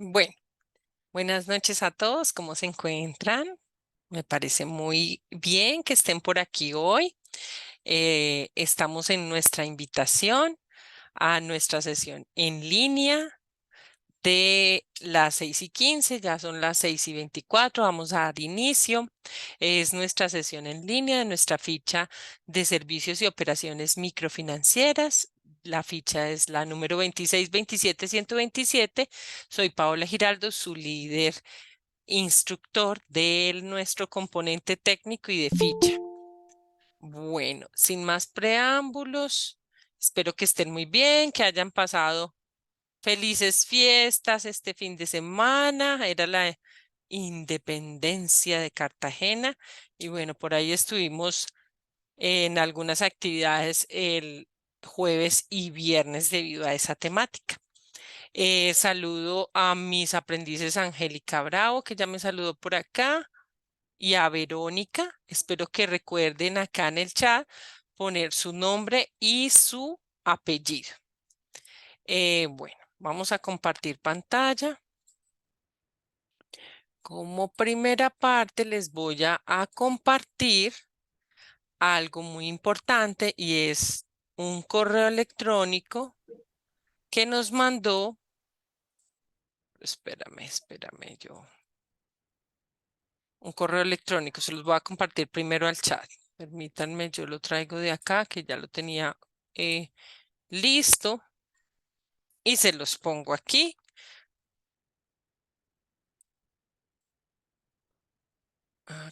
Bueno, buenas noches a todos. ¿Cómo se encuentran? Me parece muy bien que estén por aquí hoy. Estamos en nuestra invitación a nuestra sesión en línea de las 6:15, ya son las 6:24. Vamos a dar inicio. Es nuestra sesión en línea de nuestra ficha de servicios y operaciones microfinancieras. La ficha es la número 26 27 127. Soy Paola Giraldo, su líder instructor de nuestro componente técnico y de ficha. Bueno, sin más preámbulos, espero que estén muy bien, que hayan pasado felices fiestas este fin de semana. Era la independencia de Cartagena y bueno, por ahí estuvimos en algunas actividades el jueves y viernes debido a esa temática. Saludo a mis aprendices Angélica Bravo, que ya me saludó por acá, y a Verónica. Espero que recuerden acá en el chat poner su nombre y su apellido. Bueno, vamos a compartir pantalla. Como primera parte les voy a compartir algo muy importante y es un correo electrónico que nos mandó. Espérame, un correo electrónico, se los voy a compartir primero al chat. Permítanme, yo lo traigo de acá, que ya lo tenía eh, listo, y se los pongo aquí.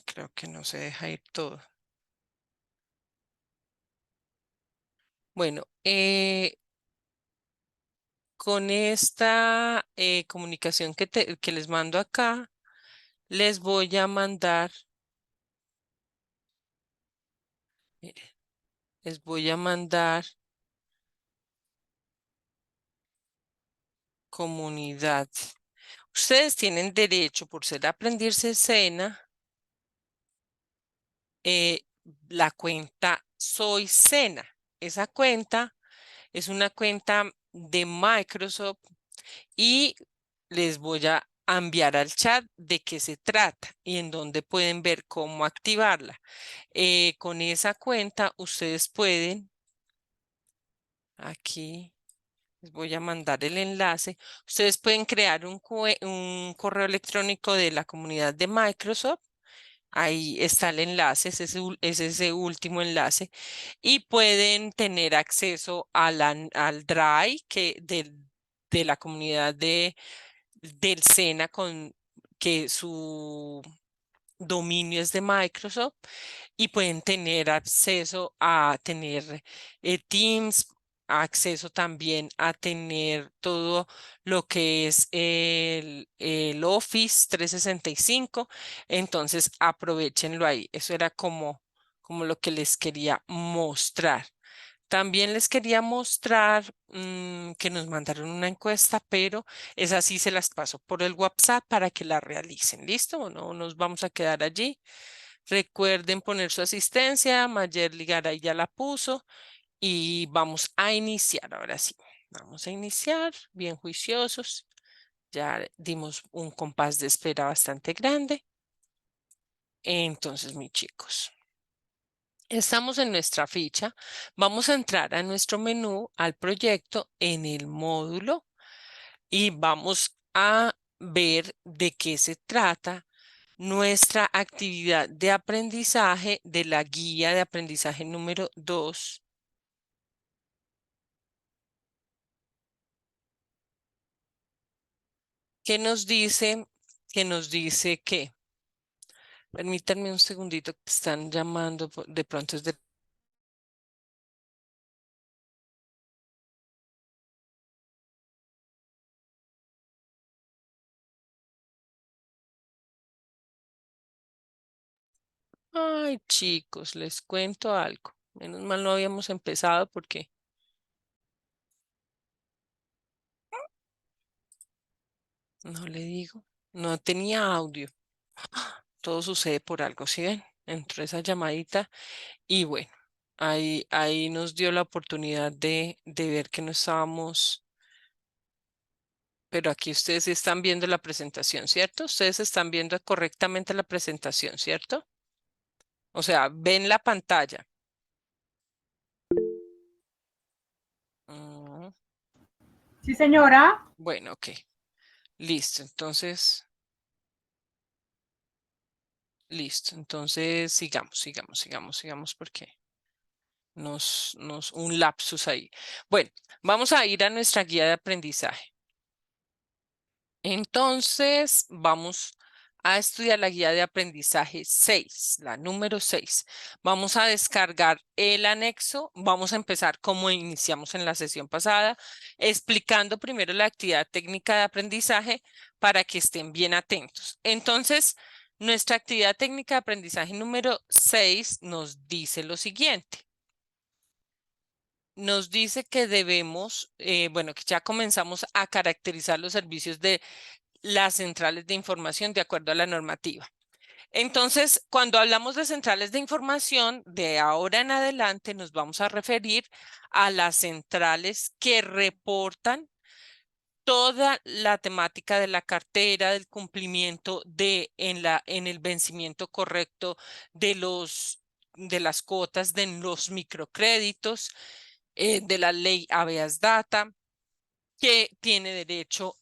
Creo que no se deja ir todo. Bueno, con esta comunicación que les mando acá, les voy a mandar, miren, les voy a mandar comunidad. Ustedes tienen derecho, por ser aprendiz SENA, eh, la cuenta Soy Sena. Esa cuenta es una cuenta de Microsoft y les voy a enviar al chat de qué se trata y en dónde pueden ver cómo activarla. Con esa cuenta ustedes pueden, aquí les voy a mandar el enlace, ustedes pueden crear un correo electrónico de la comunidad de Microsoft. Ahí está el enlace, es ese último enlace, y pueden tener acceso al Drive de la comunidad del SENA que su dominio es de Microsoft y pueden tener acceso a tener Teams, acceso también a tener todo lo que es el Office 365. Entonces, aprovechenlo ahí. Eso era como lo que les quería mostrar. También les quería mostrar que nos mandaron una encuesta, pero esa sí se las paso por el WhatsApp para que la realicen. ¿Listo? No nos vamos a quedar allí. Recuerden poner su asistencia. Mayer Ligaray ya la puso y vamos a iniciar. Ahora sí, vamos a iniciar bien juiciosos. Ya dimos un compás de espera bastante grande. Entonces, mis chicos. Estamos en nuestra ficha. Vamos a entrar a nuestro menú, al proyecto, en el módulo y vamos a ver de qué se trata nuestra actividad de aprendizaje de la guía de aprendizaje número 2, que nos dice que, permítanme un segundito que están llamando, de pronto es de... Ay, chicos, les cuento algo. Menos mal no habíamos empezado porque no le digo, no tenía audio. Todo sucede por algo, ¿sí ven? Entró esa llamadita y bueno, ahí nos dio la oportunidad de ver que no estábamos Pero aquí ustedes están viendo la presentación, ¿cierto? Ustedes están viendo correctamente la presentación, ¿cierto? O sea, ven la pantalla. Mm, Sí, señora. bueno, ok. Listo. Entonces, sigamos porque un lapsus ahí. Bueno, vamos a ir a nuestra guía de aprendizaje. Entonces, vamos a estudiar la guía de aprendizaje 6, la número 6. Vamos a descargar el anexo. Vamos a empezar como iniciamos en la sesión pasada, explicando primero la actividad técnica de aprendizaje para que estén bien atentos. Entonces, nuestra actividad técnica de aprendizaje número 6 nos dice lo siguiente. Nos dice que debemos, bueno, que ya comenzamos a caracterizar los servicios de las centrales de información de acuerdo a la normativa. Entonces, cuando hablamos de centrales de información, de ahora en adelante nos vamos a referir a las centrales que reportan toda la temática de la cartera, del cumplimiento en el vencimiento correcto de las cuotas de los microcréditos, de la ley Habeas Data, que tiene derecho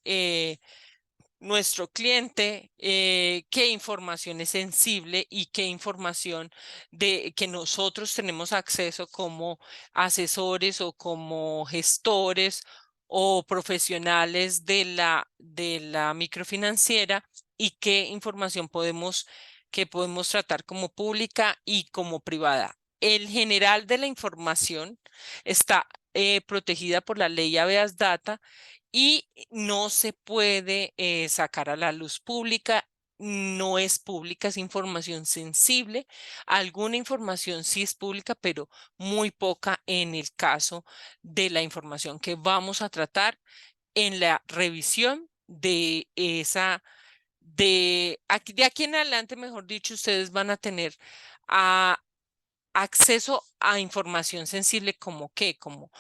nuestro cliente, qué información es sensible y qué información de que nosotros tenemos acceso como asesores o como gestores o profesionales de la microfinanciera y qué información que podemos tratar como pública y como privada. El general de la información está protegida por la ley Habeas Data y no se puede sacar a la luz pública, no es pública, es información sensible. Alguna información sí es pública, pero muy poca en el caso de la información que vamos a tratar en la revisión de de aquí en adelante, mejor dicho, ustedes van a tener acceso a información sensible como qué, como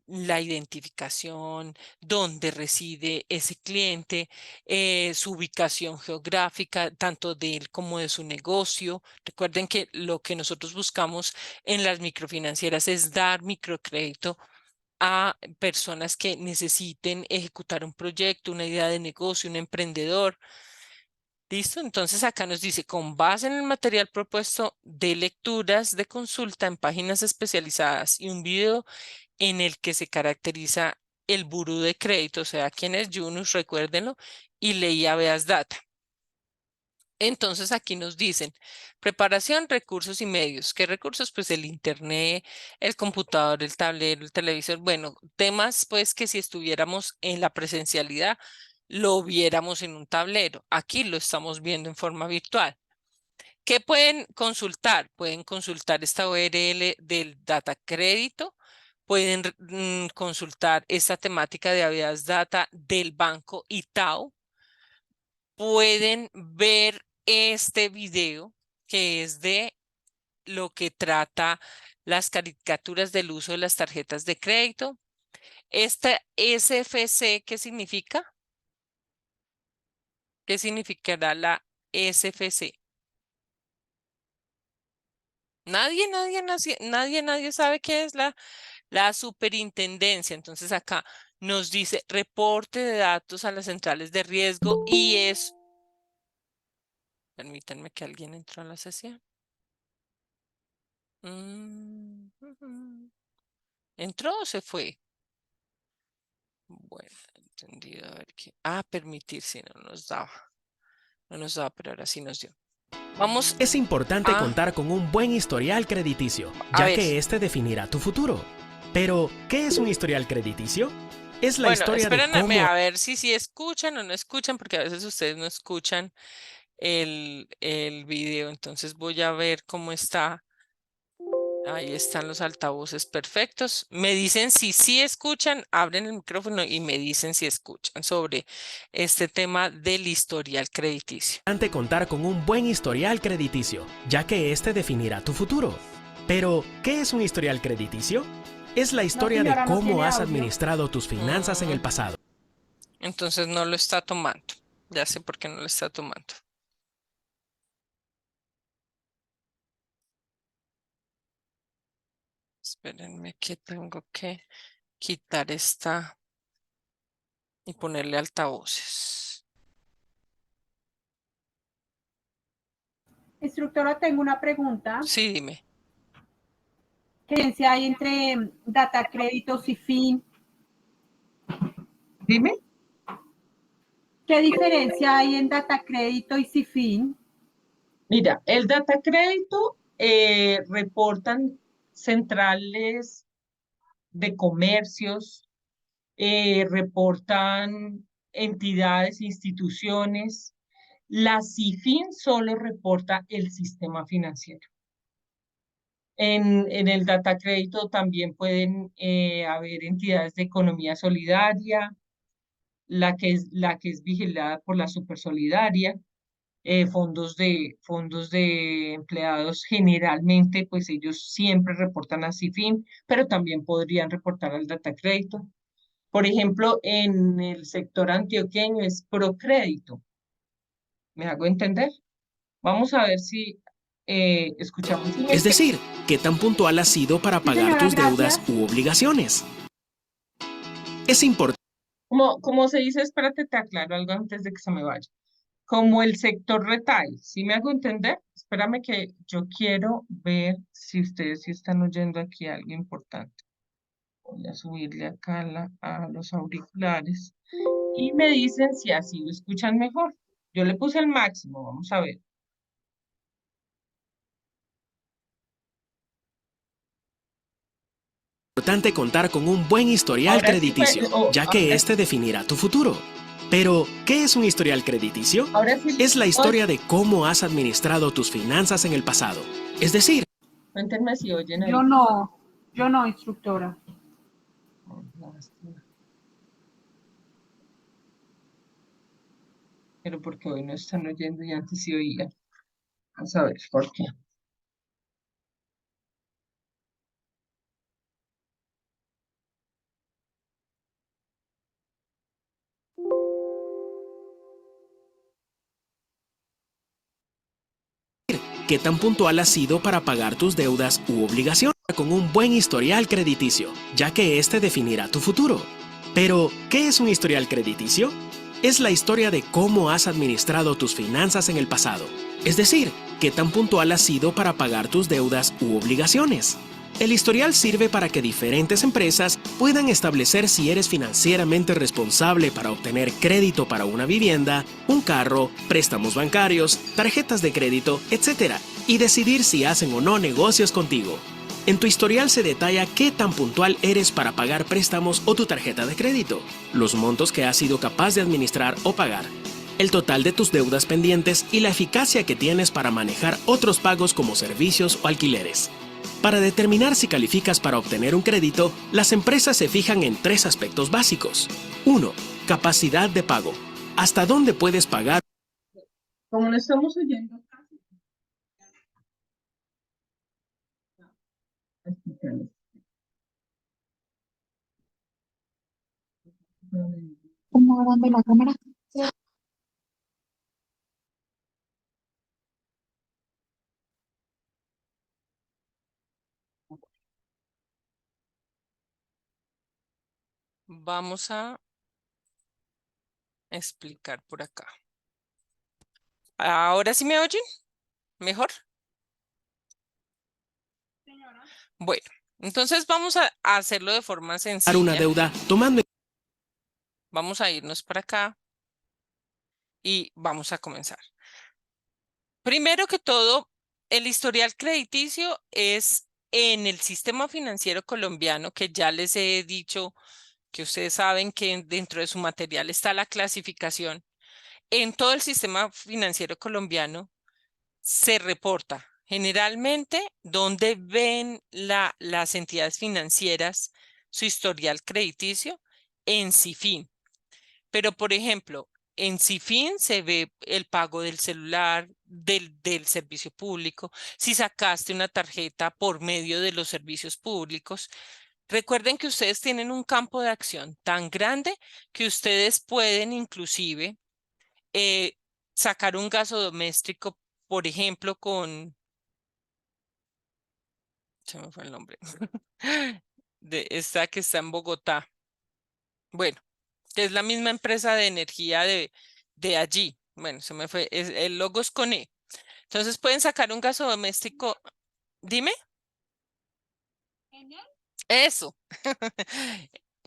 la identificación, dónde reside ese cliente, su ubicación geográfica, tanto de él como de su negocio. Recuerden que lo que nosotros buscamos en las microfinancieras es dar microcrédito a personas que necesiten ejecutar un proyecto, una idea de negocio, un emprendedor. ¿Listo? Entonces acá nos dice, con base en el material propuesto de lecturas de consulta en páginas especializadas y un video en el que se caracteriza el buró de crédito, o sea, quién es Yunus, recuérdenlo, y leía Veas Data. Entonces aquí nos dicen, preparación, recursos y medios. ¿Qué recursos? Pues el internet, el computador, el tablero, el televisor. Bueno, temas pues que si estuviéramos en la presencialidad, lo viéramos en un tablero. Aquí lo estamos viendo en forma virtual. ¿Qué pueden consultar? Pueden consultar esta URL del Data Crédito, pueden consultar esta temática de Habeas Data del Banco Itaú, pueden ver este video que es de lo que trata las caricaturas del uso de las tarjetas de crédito. Esta SFC, ¿qué significa? ¿Qué significará la SFC? Nadie sabe qué es la superintendencia. Entonces acá nos dice reporte de datos a las centrales de riesgo y es, permítanme que alguien entró a la sesión. Ujú. ¿Entró o se fue? Bueno, entendido. A ver qué. Permitir, si no nos daba. No nos daba, pero ahora sí nos dio. Vamos Es importante a, contar con un buen historial crediticio, a ya ver. que este definirá tu futuro. Pero, ¿qué es un historial crediticio? Es la Bueno, historia de espérenme cómo a ver si escuchan o no escuchan, porque a veces ustedes no escuchan el video. Entonces voy a ver cómo está. Ahí están los altavoces perfectos. Me dicen si sí escuchan, abren el micrófono y me dicen si escuchan sobre este tema del historial crediticio. es importante contar con un buen historial crediticio, ya que este definirá tu futuro. Pero, ¿qué es un historial crediticio? Es la No, historia de señora, no cómo tiene has audio. administrado tus finanzas en Mm, el pasado. Entonces no lo está tomando. Ya sé por qué no lo está tomando. Espérenme que tengo que quitar esta y ponerle altavoces. Instructora, tengo una pregunta. Sí, dime. ¿Qué diferencia hay entre data créditos y fin? Dime. ¿Qué diferencia hay en data crédito y CIFIN? Mira, el data crédito reportan centrales de comercios, reportan entidades, instituciones. La CIFIN solo reporta el sistema financiero. En el data crédito también pueden haber entidades de economía solidaria, la que es vigilada por la Supersolidaria, fondos de empleados generalmente, pues ellos siempre reportan a CIFIN, pero también podrían reportar al data crédito. Por ejemplo, en el sector antioqueño es Procrédito. ¿Me hago entender? Vamos a ver si escuchamos. Es decir, ¿qué tan puntual has sido para Sí, pagar señora, tus deudas gracias. u obligaciones? Es importante Como se dice, espérate, te aclaro algo antes de que se me vaya. Como el sector retail, ¿sí me hago entender? Espérame que yo quiero ver si ustedes sí están oyendo aquí algo importante. Voy a subirle acá a los auriculares y me dicen si así lo escuchan mejor. Yo le puse el máximo, vamos a ver. contar con un buen historial Ahora sí fue, crediticio, ya que este definirá tu futuro. Pero, ¿qué es un historial crediticio? ahora sí, Es la historia de cómo has administrado tus finanzas en el pasado. Es decir, cuéntenme si oyen Yo ahí. no, instructora. Oh, lástima. Pero porque hoy no están oyendo y antes sí oían. Vamos a ver por qué. ¿qué tan puntual has sido para pagar tus deudas u obligaciones? Con un buen historial crediticio, ya que este definirá tu futuro. Pero, ¿qué es un historial crediticio? Es la historia de cómo has administrado tus finanzas en el pasado. Es decir, ¿qué tan puntual has sido para pagar tus deudas u obligaciones? El historial sirve para que diferentes empresas puedan establecer si eres financieramente responsable para obtener crédito para una vivienda, un carro, préstamos bancarios, tarjetas de crédito, etc. y decidir si hacen o no negocios contigo. En tu historial se detalla qué tan puntual eres para pagar préstamos o tu tarjeta de crédito, los montos que has sido capaz de administrar o pagar, el total de tus deudas pendientes y la eficacia que tienes para manejar otros pagos como servicios o alquileres. Para determinar si calificas para obtener un crédito, las empresas se fijan en 3 aspectos básicos. 1. Capacidad de pago. ¿Hasta dónde puedes pagar? Como no estamos oyendo casi. Una grande la cámara. Vamos a explicar por acá. ¿Ahora sí me oyen? ¿Mejor? Bueno, entonces vamos a hacerlo de forma Una sencilla. deuda tomando Vamos a irnos para acá y vamos a comenzar. Primero que todo, el historial crediticio es en el sistema financiero colombiano, que ya les he dicho que ustedes saben que dentro de su material está la clasificación. En todo el sistema financiero colombiano se reporta generalmente donde ven las entidades financieras su historial crediticio en CIFIN. Pero, por ejemplo, en CIFIN se ve el pago del celular, del servicio público. Si sacaste una tarjeta por medio de los servicios públicos, Recuerden que ustedes tienen un campo de acción tan grande que ustedes pueden inclusive eh, sacar un gasto doméstico, por ejemplo, se me fue el nombre, de esta que está en Bogotá. Bueno, que es la misma empresa de energía de allí. Bueno, se me fue, el logo es con E. Entonces pueden sacar un gasto doméstico, dime, eso.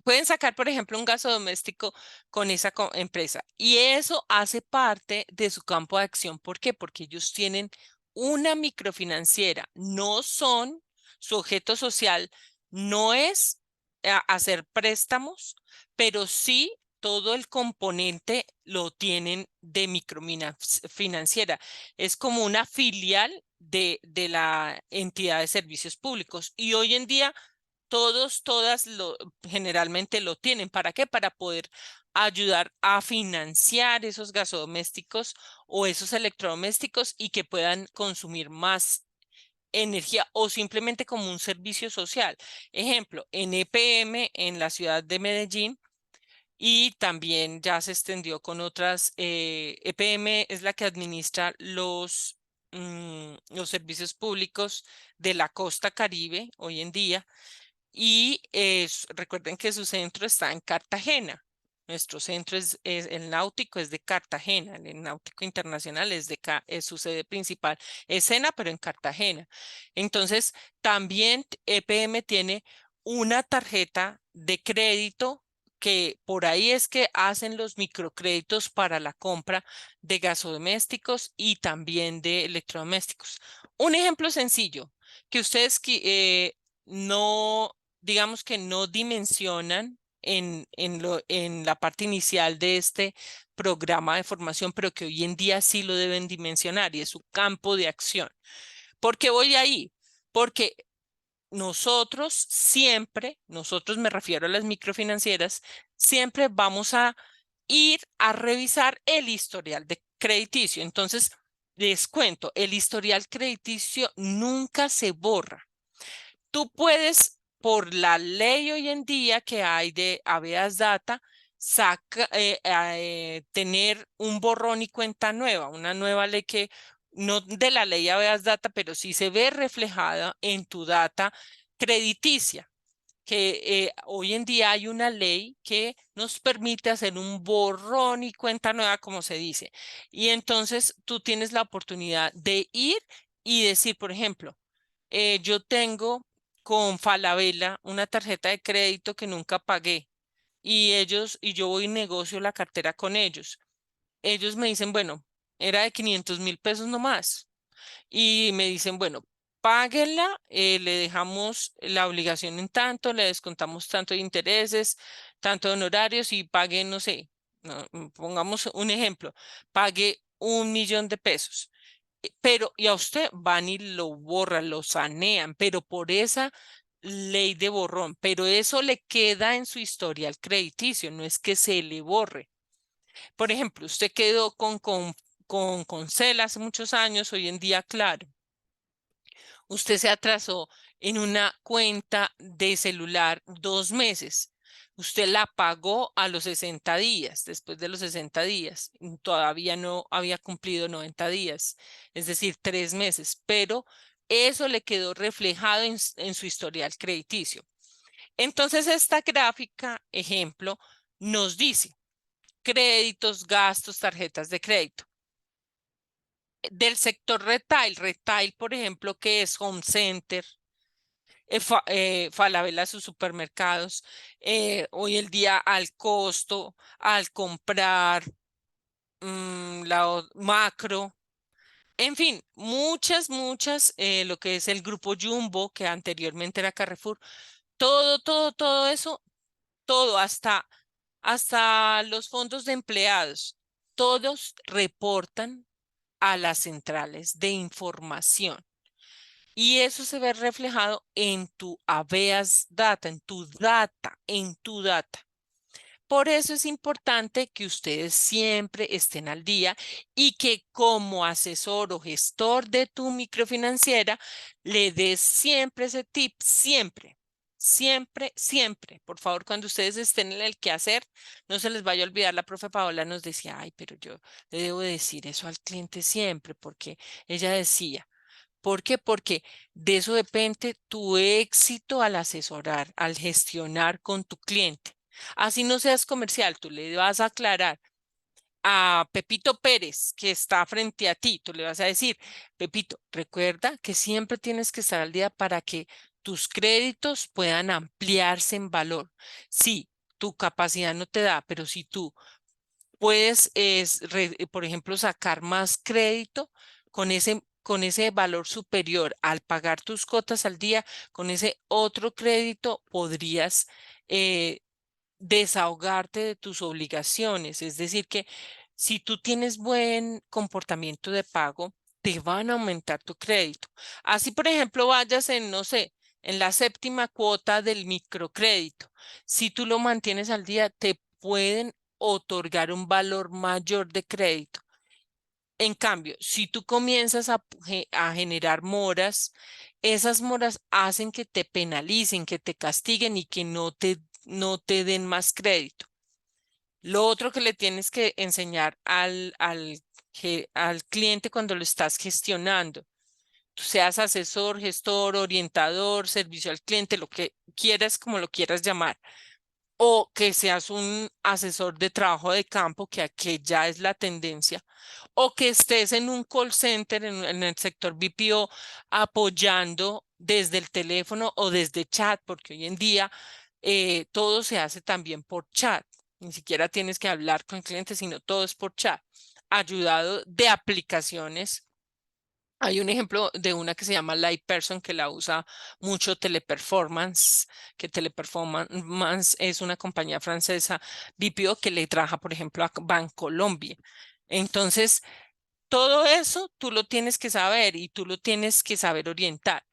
Pueden sacar, por ejemplo, un gasto doméstico con esa empresa y eso hace parte de su campo de acción. ¿Por qué? Porque ellos tienen una microfinanciera, no son, su objeto social no es hacer préstamos, pero sí todo el componente lo tienen de microfinanciera. Es como una filial de la entidad de servicios públicos y hoy en día todas generalmente lo tienen. ¿Para qué? Para poder ayudar a financiar esos gasodomésticos o esos electrodomésticos y que puedan consumir más energía o simplemente como un servicio social. Ejemplo, en EPM, en la ciudad de Medellín, y también ya se extendió con otras. EPM es la que administra los servicios públicos de la costa Caribe hoy en día y recuerden que su centro está en Cartagena. Nuestro centro el náutico es de Cartagena, el náutico internacional es su sede principal, es Sena, pero en Cartagena. Entonces, también EPM tiene una tarjeta de crédito que por ahí es que hacen los microcréditos para la compra de gasodomésticos y también de electrodomésticos. Un ejemplo sencillo que ustedes no digamos que no dimensionan en la parte inicial de este programa de formación, pero que hoy en día sí lo deben dimensionar y es su campo de acción. ¿Por qué voy ahí? Porque nosotros me refiero a las microfinancieras, siempre vamos a ir a revisar el historial de crediticio. Entonces, les cuento, el historial crediticio nunca se borra. Tú puedes, por la ley hoy en día que hay de habeas data, tener un borrón y cuenta nueva, una nueva ley que no de la ley habeas data, pero sí se ve reflejada en tu data crediticia, que hoy en día hay una ley que nos permite hacer un borrón y cuenta nueva, como se dice. Y entonces tú tienes la oportunidad de ir y decir, por ejemplo, yo tengo con Falabella una tarjeta de crédito que nunca pagué y yo voy y negocio la cartera con ellos. Ellos me dicen, bueno, era de 500.000 pesos nomás. Y me dicen, bueno, páguela, le dejamos la obligación en tanto, le descontamos tanto de intereses, tanto de honorarios y pague, no sé, pongamos un ejemplo, pague 1.000.000 de pesos. Pero, y a usted van y lo borran, lo sanean, pero por esa ley de borrón, pero eso le queda en su historial crediticio, no es que se le borre. Por ejemplo, usted quedó con Concel hace muchos años, hoy en día, claro. Usted se atrasó en una cuenta de celular 2 meses. Usted la pagó a los 60 días, después de los 60 días. Todavía no había cumplido 90 días, es decir, 3 meses, pero eso le quedó reflejado en su historial crediticio. Entonces, esta gráfica, ejemplo, nos dice créditos, gastos, tarjetas de crédito del sector retail, por ejemplo, que es Home Center, Falabella, sus supermercados, hoy el día al costo, al comprar, Macro, en fin, muchas, lo que es el grupo Jumbo, que anteriormente era Carrefour, todo eso, todo, hasta los fondos de empleados, todos reportan a las centrales de información. Y eso se ve reflejado en tu habeas data, en tu data. Por eso es importante que ustedes siempre estén al día y que como asesor o gestor de tu microfinanciera le des siempre ese tip, siempre, Siempre, siempre, por favor, cuando ustedes estén en el quehacer, no se les vaya a olvidar. La profe Paola nos decía, ay, pero yo le debo decir eso al cliente siempre, porque ella decía, ¿por qué? Porque de eso depende tu éxito al asesorar, al gestionar con tu cliente. Así no seas comercial, tú le vas a aclarar a Pepito Pérez, que está frente a ti, tú le vas a decir, Pepito, recuerda que siempre tienes que estar al día para que tus créditos puedan ampliarse en valor. Sí, tu capacidad no te da, pero si tú puedes, por ejemplo, sacar más crédito con ese valor superior al pagar tus cuotas al día, con ese otro crédito podrías desahogarte de tus obligaciones. Es decir, que si tú tienes buen comportamiento de pago, te van a aumentar tu crédito. Así, por ejemplo, vayas en, no sé, en la séptima cuota del microcrédito. Si tú lo mantienes al día, te pueden otorgar un valor mayor de crédito. En cambio, si tú comienzas a generar moras, esas moras hacen que te penalicen, que te castiguen y que no te den más crédito. Lo otro que le tienes que enseñar al cliente cuando lo estás gestionando, tú seas asesor, gestor, orientador, servicio al cliente, lo que quieras, como lo quieras llamar, o que seas un asesor de trabajo de campo, que ya es la tendencia, o que estés en un call center en el sector BPO apoyando desde el teléfono o desde chat, porque hoy en día todo se hace también por chat. Ni siquiera tienes que hablar con clientes, sino todo es por chat, ayudado de aplicaciones. Hay un ejemplo de una que se llama LivePerson que la usa mucho Teleperformance, que Teleperformance es una compañía francesa BPO que le trabaja, por ejemplo, a Bancolombia. Entonces, todo eso tú lo tienes que saber y tú lo tienes que saber orientar.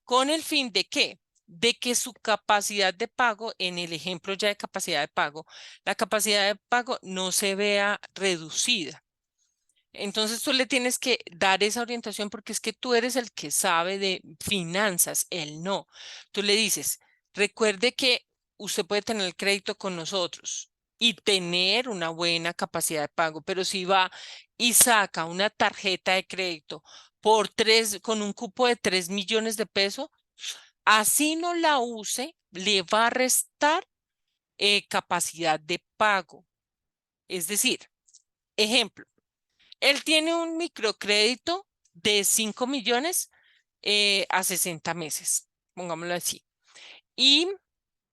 ¿Con el fin de qué? De que su capacidad de pago, en el ejemplo ya de capacidad de pago, la capacidad de pago no se vea reducida. Entonces tú le tienes que dar esa orientación porque es que tú eres el que sabe de finanzas, él no. Tú le dices, recuerde que usted puede tener el crédito con nosotros y tener una buena capacidad de pago, pero si va y saca una tarjeta de crédito con un cupo de 3 millones de pesos, así no la use, le va a restar capacidad de pago. Es decir, ejemplo. Él tiene un microcrédito de 5 millones a 60 meses, pongámoslo así. Y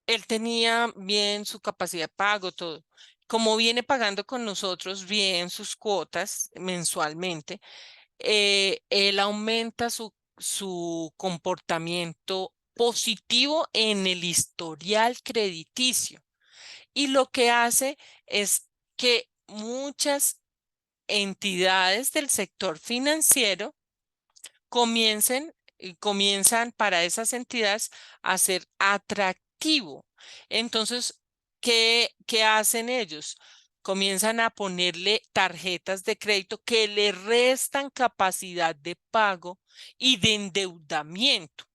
él tenía bien su capacidad de pago, todo. Como viene pagando con nosotros bien sus cuotas mensualmente, él aumenta su comportamiento positivo en el historial crediticio. Y lo que hace es que muchas entidades del sector financiero comienzan para esas entidades a ser atractivo. Entonces, ¿qué hacen ellos? Comienzan a ponerle tarjetas de crédito que le restan capacidad de pago y de endeudamiento.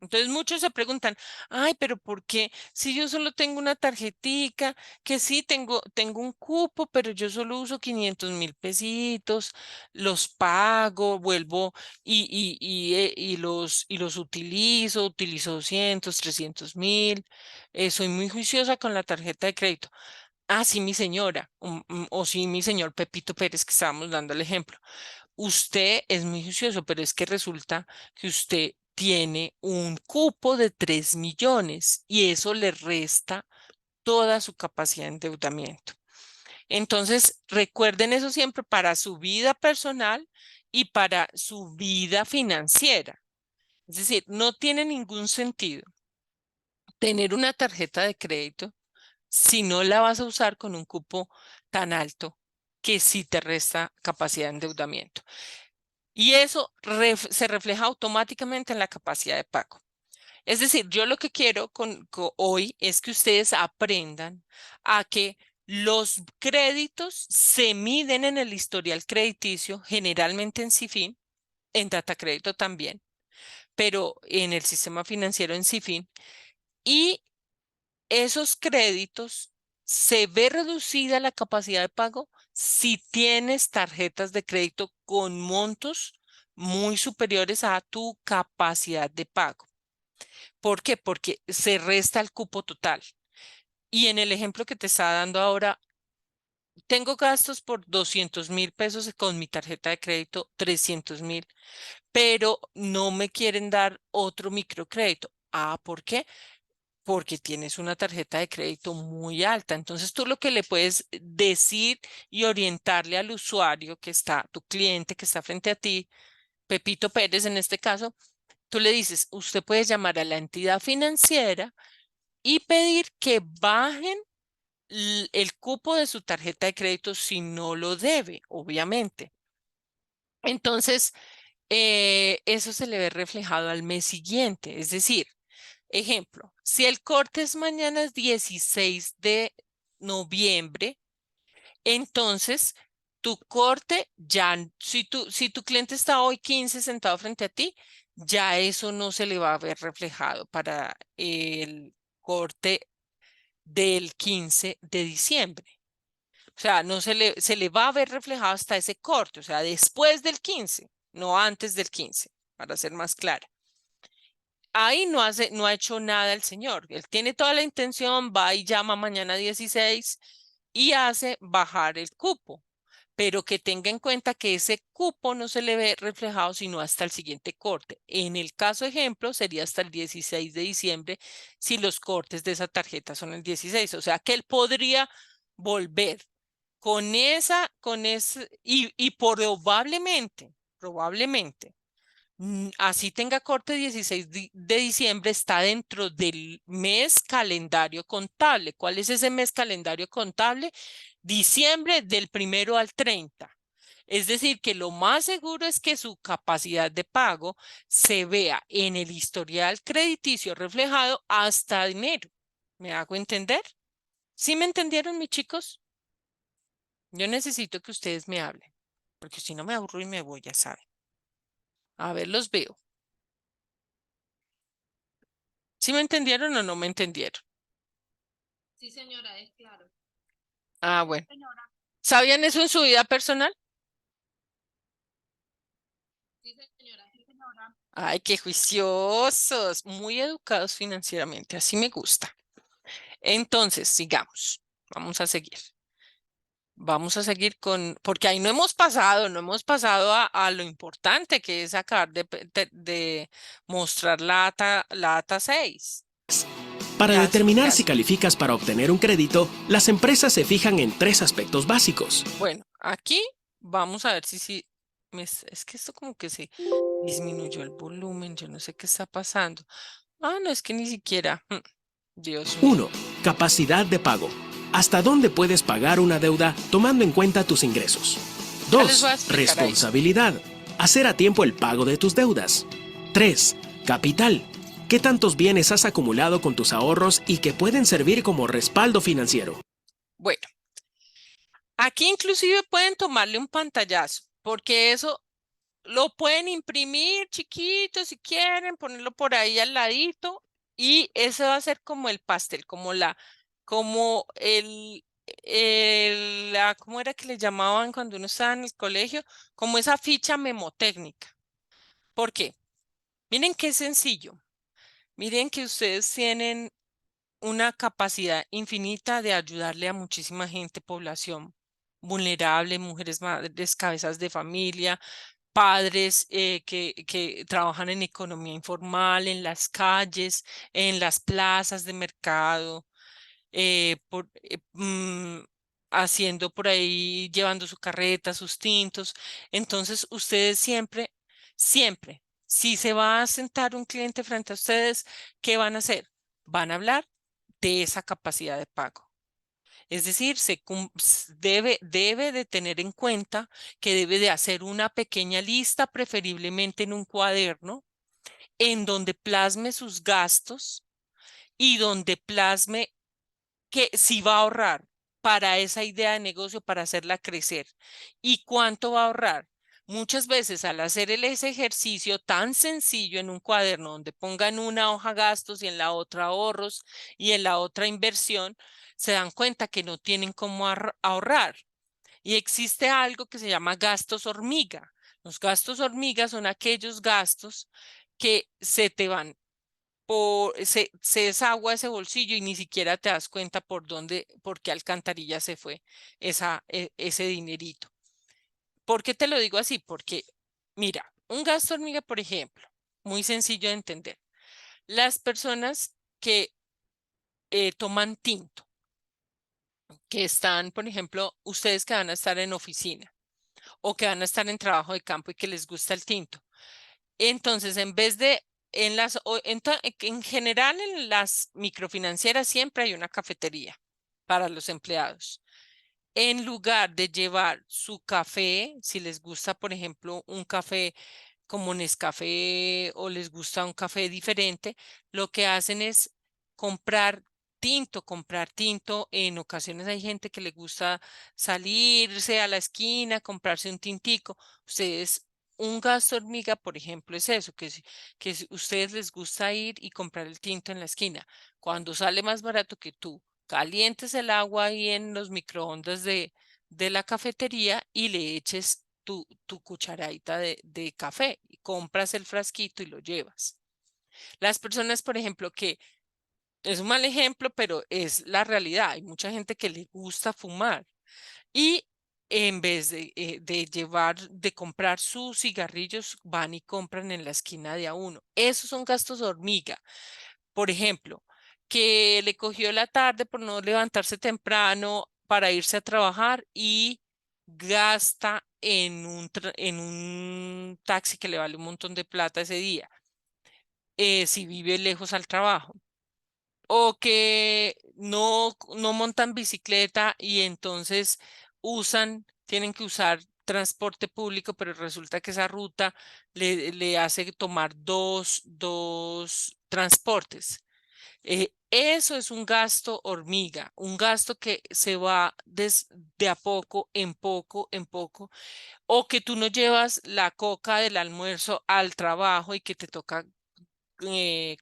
Entonces muchos se preguntan, ay, pero ¿por qué? Si yo solo tengo una tarjetica, que sí tengo un cupo, pero yo solo uso 500.000 pesitos, los pago, vuelvo y los utilizo 200, 300.000, soy muy juiciosa con la tarjeta de crédito. Ah, sí, mi señora, o sí, mi señor Pepito Pérez, que estábamos dando el ejemplo. Usted es muy juicioso, pero es que resulta que usted tiene un cupo de 3 millones y eso le resta toda su capacidad de endeudamiento. Entonces, recuerden eso siempre para su vida personal y para su vida financiera. Es decir, no tiene ningún sentido tener una tarjeta de crédito si no la vas a usar con un cupo tan alto que sí te resta capacidad de endeudamiento. Y eso se refleja automáticamente en la capacidad de pago. Es decir, yo lo que quiero hoy es que ustedes aprendan a que los créditos se miden en el historial crediticio, generalmente en CIFIN, en Data Crédito también, pero en el sistema financiero en CIFIN, y esos créditos se ve reducida la capacidad de pago si tienes tarjetas de crédito con montos muy superiores a tu capacidad de pago. ¿Por qué? Porque se resta el cupo total. Y en el ejemplo que te está dando ahora, tengo gastos por 200.000 pesos con mi tarjeta de crédito, 300.000, pero no me quieren dar otro microcrédito. Ah, ¿por qué? Porque tienes una tarjeta de crédito muy alta. Entonces tú lo que le puedes decir y orientarle al usuario que está, tu cliente que está frente a ti, Pepito Pérez en este caso, tú le dices, usted puede llamar a la entidad financiera y pedir que bajen el cupo de su tarjeta de crédito si no lo debe, obviamente. Entonces, eso se le ve reflejado al mes siguiente. Es decir, ejemplo, si el corte es mañana es 16 de noviembre, entonces tu corte ya, si tu cliente está hoy 15 sentado frente a ti, ya eso no se le va a ver reflejado para el corte del 15 de diciembre. O sea, no se le va a ver reflejado hasta ese corte, o sea, después del 15, no antes del 15, para ser más clara. Ahí no ha hecho nada el señor. Él tiene toda la intención, va y llama mañana 16 y hace bajar el cupo, pero que tenga en cuenta que ese cupo no se le ve reflejado sino hasta el siguiente corte. En el caso ejemplo, sería hasta el 16 de diciembre si los cortes de esa tarjeta son el 16. O sea que él podría volver con ese, y probablemente, así tenga corte 16 de diciembre, está dentro del mes calendario contable. ¿Cuál es ese mes calendario contable? Diciembre del 1 al 30. Es decir, que lo más seguro es que su capacidad de pago se vea en el historial crediticio reflejado hasta enero. ¿Me hago entender? ¿Sí me entendieron, mis chicos? Yo necesito que ustedes me hablen, porque si no me aburro y me voy, ya saben. A ver, los veo. ¿Sí me entendieron o no me entendieron? Sí, señora, es claro. Ah, bueno. ¿Sabían eso en su vida personal? Sí, señora. Sí, señora. Ay, qué juiciosos, muy educados financieramente, así me gusta. Entonces, sigamos. Vamos a seguir. Vamos a seguir porque ahí no hemos pasado a lo importante que es acabar de mostrar la ATA 6. Para Ya, sí, determinar ya. si calificas para obtener un crédito, las empresas se fijan en tres aspectos básicos. Bueno, aquí vamos a ver si es que esto como que se disminuyó el volumen, yo no sé qué está pasando. Ah, no, es que ni siquiera, Dios mío. 1. Capacidad de pago. ¿Hasta dónde puedes pagar una deuda tomando en cuenta tus ingresos? Ya les 2. voy a explicar ahí. Responsabilidad. Hacer a tiempo el pago de tus deudas. 3. Capital. ¿Qué tantos bienes has acumulado con tus ahorros y que pueden servir como respaldo financiero? Bueno, aquí inclusive pueden tomarle un pantallazo, porque eso lo pueden imprimir chiquito si quieren, ponerlo por ahí al ladito y ese va a ser como el pastel, como ¿cómo era que le llamaban cuando uno estaba en el colegio? Como esa ficha memotécnica. ¿Por qué? Miren qué sencillo. Miren que ustedes tienen una capacidad infinita de ayudarle a muchísima gente, población vulnerable, mujeres, madres, cabezas de familia, padres que trabajan en economía informal, en las calles, en las plazas de mercado, haciendo por ahí, llevando su carreta, sus tintos. Entonces, ustedes siempre, si se va a sentar un cliente frente a ustedes, ¿qué van a hacer? Van a hablar de esa capacidad de pago. Es decir, debe de tener en cuenta que debe de hacer una pequeña lista, preferiblemente en un cuaderno, en donde plasme sus gastos y donde plasme que si va a ahorrar para esa idea de negocio, para hacerla crecer. ¿Y cuánto va a ahorrar? Muchas veces al hacer ese ejercicio tan sencillo en un cuaderno donde pongan una hoja gastos y en la otra ahorros y en la otra inversión, se dan cuenta que no tienen cómo ahorrar. Y existe algo que se llama gastos hormiga. Los gastos hormiga son aquellos gastos que se te van se desagua ese bolsillo y ni siquiera te das cuenta por qué alcantarilla se fue ese dinerito. ¿Por qué te lo digo así? Porque, mira, un gasto hormiga, por ejemplo, muy sencillo de entender. Las personas que toman tinto, que están, por ejemplo, ustedes que van a estar en oficina o que van a estar en trabajo de campo y que les gusta el tinto. Entonces, en vez de, en general en las microfinancieras siempre hay una cafetería para los empleados. En lugar de llevar su café, si les gusta, por ejemplo, un café como Nescafé o les gusta un café diferente, lo que hacen es comprar comprar tinto. En ocasiones hay gente que le gusta salirse a la esquina, comprarse un tintico. Ustedes, un gasto hormiga, por ejemplo, es eso, que ustedes les gusta ir y comprar el tinto en la esquina. Cuando sale más barato que tú, calientes el agua ahí en los microondas de la cafetería y le eches tu cucharadita de café y compras el frasquito y lo llevas. Las personas, por ejemplo, que es un mal ejemplo, pero es la realidad. Hay mucha gente que le gusta fumar y en vez de comprar sus cigarrillos, van y compran en la esquina de a uno. Esos son gastos hormiga. Por ejemplo, que le cogió la tarde por no levantarse temprano para irse a trabajar y gasta en un taxi que le vale un montón de plata ese día, si vive lejos al trabajo. O que no montan bicicleta y entonces tienen que usar transporte público, pero resulta que esa ruta le hace tomar dos transportes. Eso es un gasto hormiga, un gasto que se va de a poco, en poco, en poco, o que tú no llevas la coca del almuerzo al trabajo y que te toca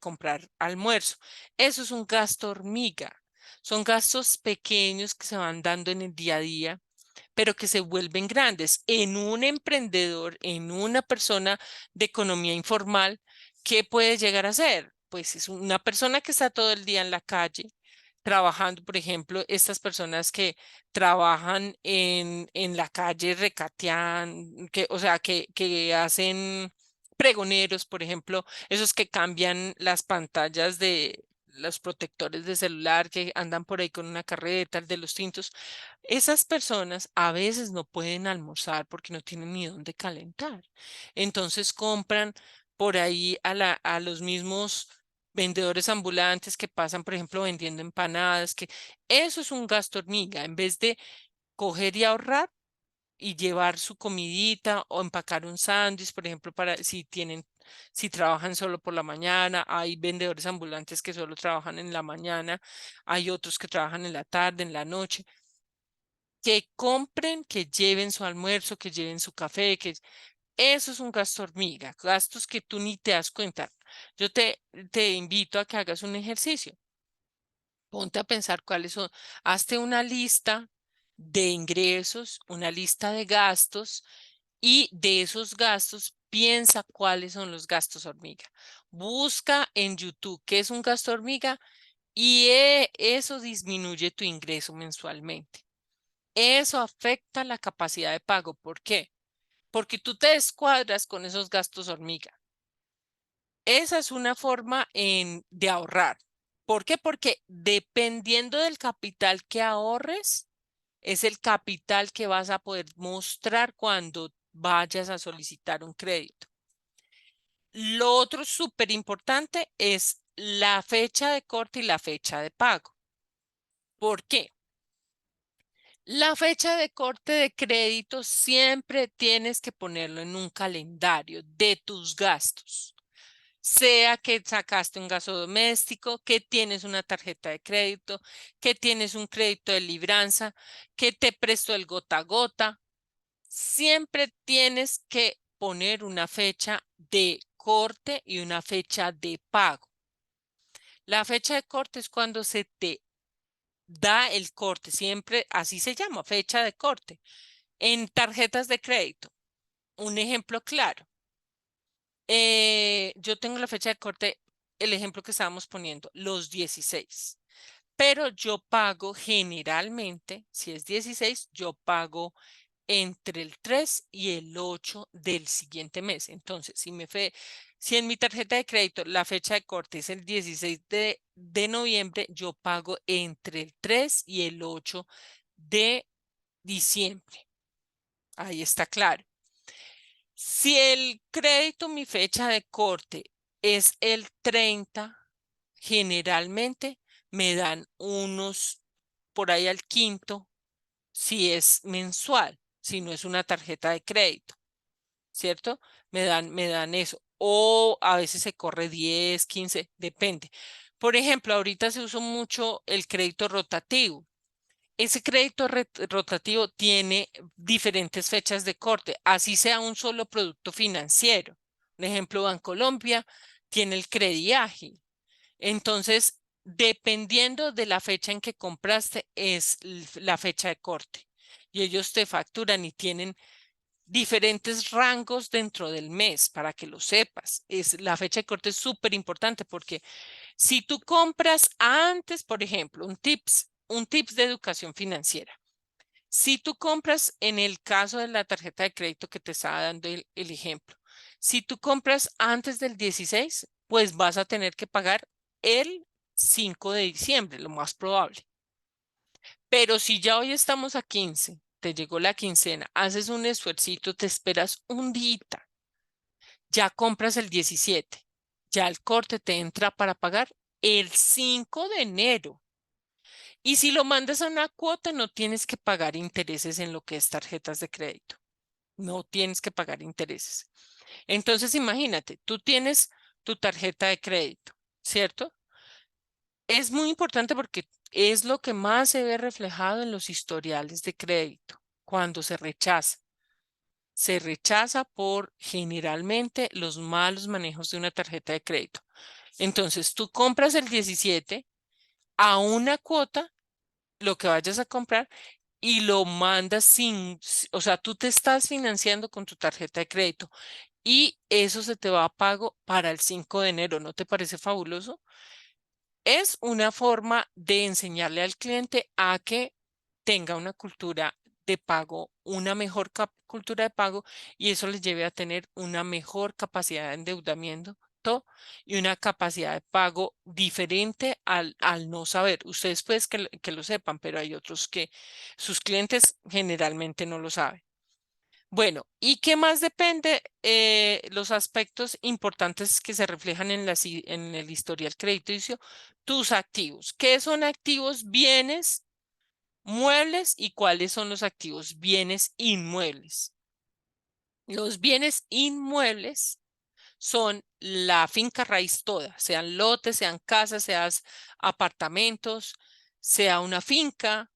comprar almuerzo. Eso es un gasto hormiga. Son gastos pequeños que se van dando en el día a día, pero que se vuelven grandes. En un emprendedor, en una persona de economía informal, ¿qué puede llegar a ser? Pues es una persona que está todo el día en la calle trabajando, por ejemplo, estas personas que trabajan en la calle recatean, o sea, que hacen pregoneros, por ejemplo, esos que cambian las pantallas de los protectores de celular que andan por ahí con una carreta, el de los tintos. Esas personas a veces no pueden almorzar porque no tienen ni dónde calentar. Entonces compran por ahí a los mismos vendedores ambulantes que pasan, por ejemplo, vendiendo empanadas, que eso es un gasto hormiga. En vez de coger y ahorrar y llevar su comidita o empacar un sándwich, por ejemplo, para si trabajan solo por la mañana, hay vendedores ambulantes que solo trabajan en la mañana, hay otros que trabajan en la tarde, en la noche, que compren, que lleven su almuerzo, que lleven su café, que eso es un gasto hormiga, gastos que tú ni te das cuenta. Yo te invito a que hagas un ejercicio. Ponte a pensar cuáles son, hazte una lista de ingresos, una lista de gastos y de esos gastos piensa cuáles son los gastos hormiga. Busca en YouTube qué es un gasto hormiga y eso disminuye tu ingreso mensualmente. Eso afecta la capacidad de pago. ¿Por qué? Porque tú te descuadras con esos gastos hormiga. Esa es una forma de ahorrar. ¿Por qué? Porque dependiendo del capital que ahorres, es el capital que vas a poder mostrar cuando vayas a solicitar un crédito. Lo otro súper importante es la fecha de corte y la fecha de pago. ¿Por qué? La fecha de corte de crédito siempre tienes que ponerlo en un calendario de tus gastos. Sea que sacaste un gasto doméstico, que tienes una tarjeta de crédito, que tienes un crédito de libranza, que te prestó el gota a gota. siempre tienes que poner una fecha de corte y una fecha de pago. La fecha de corte es cuando se te da el corte, siempre así se llama, fecha de corte. En tarjetas de crédito, un ejemplo claro. Yo tengo la fecha de corte, el ejemplo que estábamos poniendo, los 16. Pero yo pago generalmente, si es 16, yo pago entre el 3 y el 8 del siguiente mes. Entonces, si en mi tarjeta de crédito la fecha de corte es el 16 de noviembre, yo pago entre el 3 y el 8 de diciembre. Ahí está claro. Si el crédito, mi fecha de corte es el 30, generalmente me dan unos por ahí al quinto si es mensual, si no es una tarjeta de crédito, ¿cierto? Me dan eso. O a veces se corre 10, 15, depende. Por ejemplo, ahorita se usa mucho el crédito rotativo. Ese crédito rotativo tiene diferentes fechas de corte, así sea un solo producto financiero. Por ejemplo, Bancolombia tiene el Crediágil. Entonces, dependiendo de la fecha en que compraste, es la fecha de corte. Y ellos te facturan y tienen diferentes rangos dentro del mes, para que lo sepas. La fecha de corte es súper importante porque si tú compras antes, por ejemplo, un tips de educación financiera. Si tú compras, en el caso de la tarjeta de crédito que te estaba dando el ejemplo, si tú compras antes del 16, pues vas a tener que pagar el 5 de diciembre, lo más probable. Pero si ya hoy estamos a 15, te llegó la quincena, haces un esfuercito, te esperas un día, ya compras el 17, ya el corte te entra para pagar el 5 de enero. Y si lo mandas a una cuota, no tienes que pagar intereses en lo que es tarjetas de crédito. No tienes que pagar intereses. Entonces, imagínate, tú tienes tu tarjeta de crédito, ¿cierto? Es muy importante porque es lo que más se ve reflejado en los historiales de crédito cuando se rechaza. Se rechaza por generalmente los malos manejos de una tarjeta de crédito. Entonces, tú compras el 17 a una cuota, lo que vayas a comprar, y lo mandas o sea, tú te estás financiando con tu tarjeta de crédito y eso se te va a pago para el 5 de enero. ¿No te parece fabuloso? Es una forma de enseñarle al cliente a que tenga una cultura de pago, una mejor cultura de pago, y eso les lleve a tener una mejor capacidad de endeudamiento y una capacidad de pago diferente al no saber. Ustedes pues que lo sepan, pero hay otros que sus clientes generalmente no lo saben. Bueno, ¿y qué más depende? Los aspectos importantes que se reflejan en el historial crediticio, tus activos. ¿Qué son activos, bienes muebles y cuáles son los activos, bienes inmuebles? Los bienes inmuebles son la finca raíz toda, sean lotes, sean casas, sean apartamentos, sea una finca,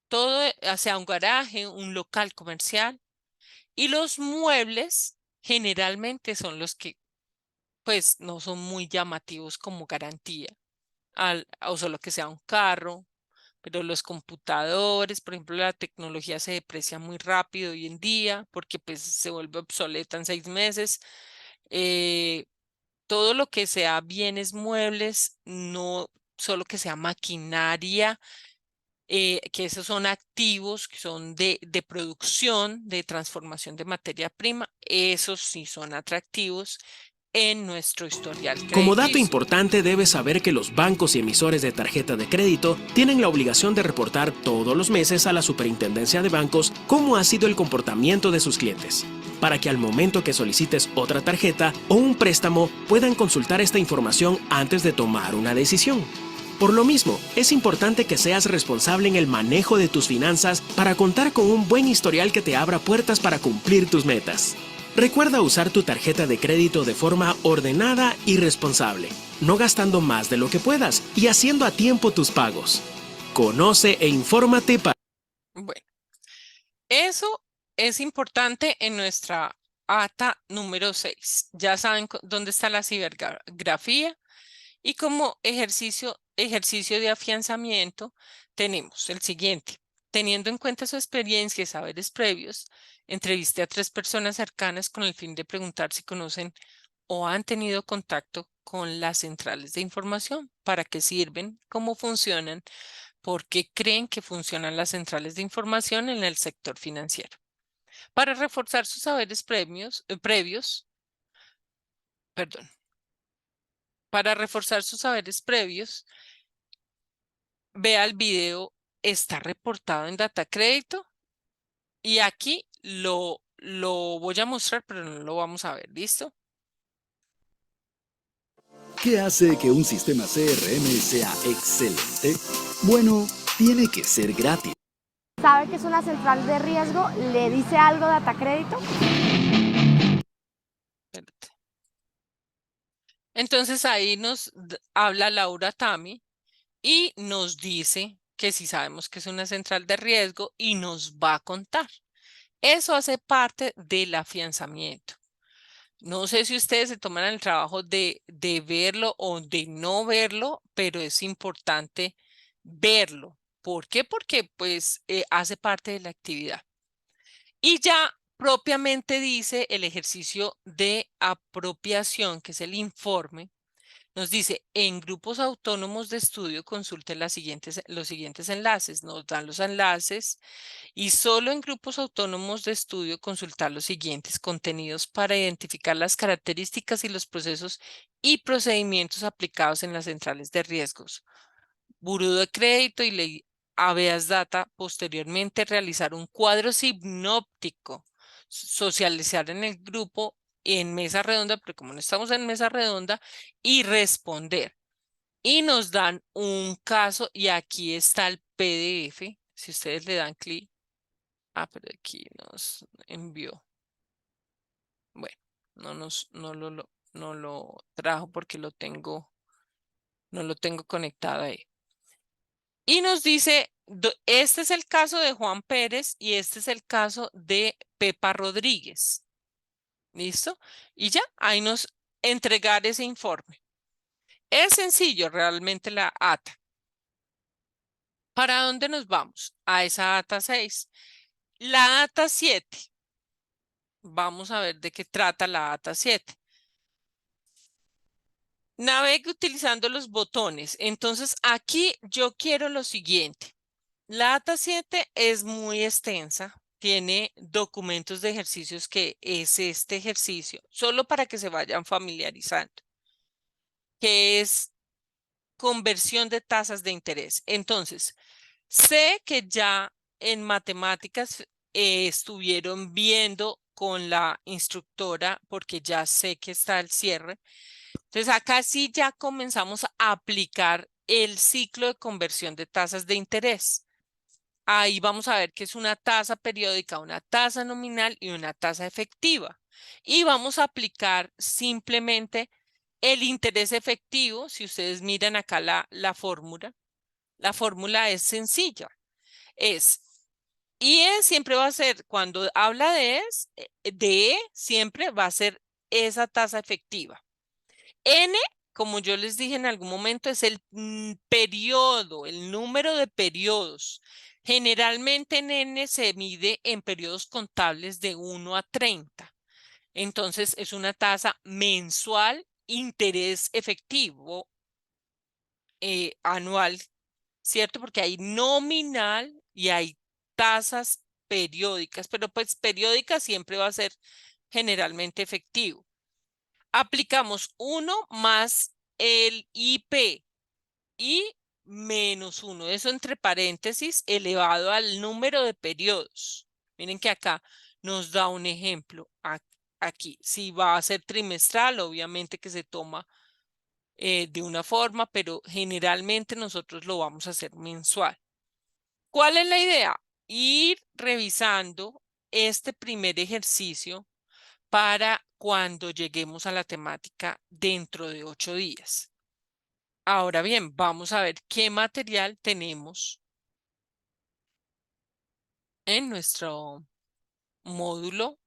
todo, sea un garaje, un local comercial. Y los muebles generalmente son los que pues no son muy llamativos como garantía, o solo que sea un carro, pero los computadores, por ejemplo, la tecnología se deprecia muy rápido hoy en día porque pues se vuelve obsoleta en 6 meses. Eh, Todo lo que sea bienes muebles, no solo que sea maquinaria, que esos son activos que son de producción, de transformación de materia prima, esos sí son atractivos en nuestro historial Como dato crediticio. importante, debes saber que los bancos y emisores de tarjeta de crédito tienen la obligación de reportar todos los meses a la Superintendencia de Bancos cómo ha sido el comportamiento de sus clientes, para que al momento que solicites otra tarjeta o un préstamo puedan consultar esta información antes de tomar una decisión. Por lo mismo, es importante que seas responsable en el manejo de tus finanzas para contar con un buen historial que te abra puertas para cumplir tus metas. Recuerda usar tu tarjeta de crédito de forma ordenada y responsable, no gastando más de lo que puedas y haciendo a tiempo tus pagos. Conoce e infórmate para... Bueno, eso es importante en nuestra ATA número 6. Ya saben dónde está la cibergrafía y como ejercicio de afianzamiento tenemos el siguiente. Teniendo en cuenta su experiencia y saberes previos, entreviste a 3 personas cercanas con el fin de preguntar si conocen o han tenido contacto con las centrales de información, para qué sirven, cómo funcionan, por qué creen que funcionan las centrales de información en el sector financiero. Para reforzar sus saberes para reforzar sus saberes previos, vea el video, está reportado en Data Crédito y aquí lo voy a mostrar, pero no lo vamos a ver, ¿listo? ¿Qué hace que un sistema CRM sea excelente? Bueno, tiene que ser gratis. ¿Sabe que es una central de riesgo? ¿Le dice algo Data Crédito? Espérate. Entonces ahí nos habla Laura Tami y nos dice que si sabemos que es una central de riesgo y nos va a contar. Eso hace parte del afianzamiento. No sé si ustedes se toman el trabajo de verlo o de no verlo, pero es importante verlo. ¿Por qué? Porque pues hace parte de la actividad. Y ya propiamente dice el ejercicio de apropiación, que es el informe. Nos dice, en grupos autónomos de estudio consulte los siguientes enlaces. Nos dan los enlaces y solo en grupos autónomos de estudio consultar los siguientes contenidos para identificar las características y los procesos y procedimientos aplicados en las centrales de riesgos. Buró de crédito y ley habeas data. Posteriormente realizar un cuadro sinóptico, socializar en el grupo en mesa redonda, pero como no estamos en mesa redonda, y responder. Y nos dan un caso y aquí está el PDF. Si ustedes le dan clic. Pero aquí nos envió. Bueno, no lo trajo porque no lo tengo conectado ahí. Y nos dice, este es el caso de Juan Pérez y este es el caso de Pepa Rodríguez. ¿Listo? Y ya, ahí nos entregar ese informe. Es sencillo realmente la ATA. ¿Para dónde nos vamos? A esa ATA 6. La ATA 7. Vamos a ver de qué trata la ATA 7. Navegue utilizando los botones. Entonces, aquí yo quiero lo siguiente. La ATA 7 es muy extensa. Tiene documentos de ejercicios que es este ejercicio, solo para que se vayan familiarizando, que es conversión de tasas de interés. Entonces, sé que ya en matemáticas estuvieron viendo con la instructora, porque ya sé que está el cierre. Entonces, acá sí ya comenzamos a aplicar el ciclo de conversión de tasas de interés. Ahí vamos a ver que es una tasa periódica, una tasa nominal y una tasa efectiva. Y vamos a aplicar simplemente el interés efectivo. Si ustedes miran acá la fórmula es sencilla. Siempre va a ser, cuando habla de siempre va a ser esa tasa efectiva. N, como yo les dije en algún momento, es el periodo, el número de periodos. Generalmente en N se mide en periodos contables de 1 a 30. Entonces es una tasa mensual, interés efectivo anual, ¿cierto? Porque hay nominal y hay tasas periódicas, pero pues periódica siempre va a ser generalmente efectivo. Aplicamos 1 más el IP y menos 1. Eso entre paréntesis elevado al número de periodos. Miren que acá nos da un ejemplo. Aquí, si va a ser trimestral, obviamente que se toma de una forma, pero generalmente nosotros lo vamos a hacer mensual. ¿Cuál es la idea? Ir revisando este primer ejercicio para cuando lleguemos a la temática dentro de 8 días. Ahora bien, vamos a ver qué material tenemos en nuestro módulo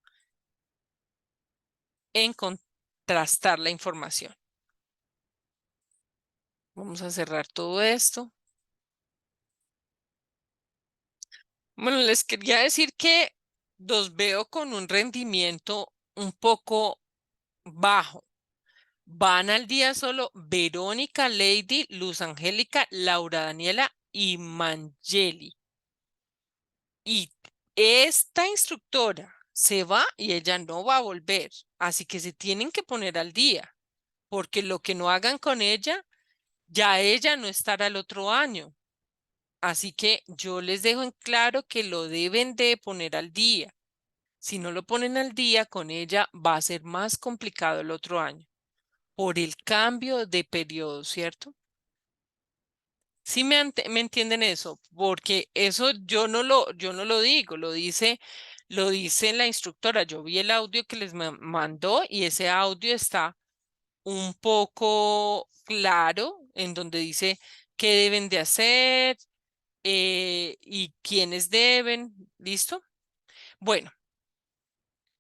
en contrastar la información. Vamos a cerrar todo esto. Bueno, les quería decir que los veo con un rendimiento un poco bajo. Van al día solo Verónica, Lady, Luz Angélica, Laura Daniela y Mangeli. Y esta instructora se va y ella no va a volver. Así que se tienen que poner al día, porque lo que no hagan con ella, ya ella no estará el otro año. Así que yo les dejo en claro que lo deben de poner al día. Si no lo ponen al día con ella, va a ser más complicado el otro año por el cambio de periodo, ¿cierto? Sí me entienden eso, porque eso yo no lo digo, lo dice la instructora. Yo vi el audio que les mandó y ese audio está un poco claro en donde dice qué deben de hacer y quiénes deben. ¿Listo? Bueno,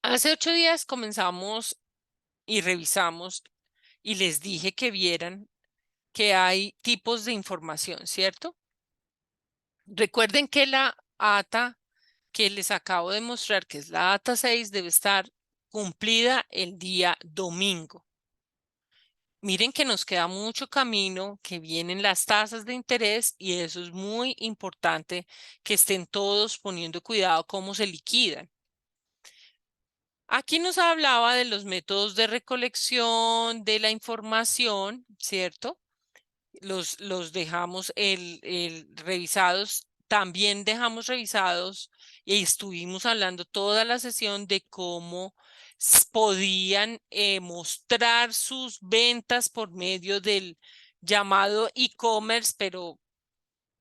hace 8 días comenzamos y revisamos y les dije que vieran que hay tipos de información, ¿cierto? Recuerden que la ATA que les acabo de mostrar, que es la ATA 6, debe estar cumplida el día domingo. Miren que nos queda mucho camino, que vienen las tasas de interés y eso es muy importante que estén todos poniendo cuidado cómo se liquidan. Aquí nos hablaba de los métodos de recolección de la información, ¿cierto? Los dejamos revisados. También dejamos revisados y estuvimos hablando toda la sesión de cómo podían mostrar sus ventas por medio del llamado e-commerce, pero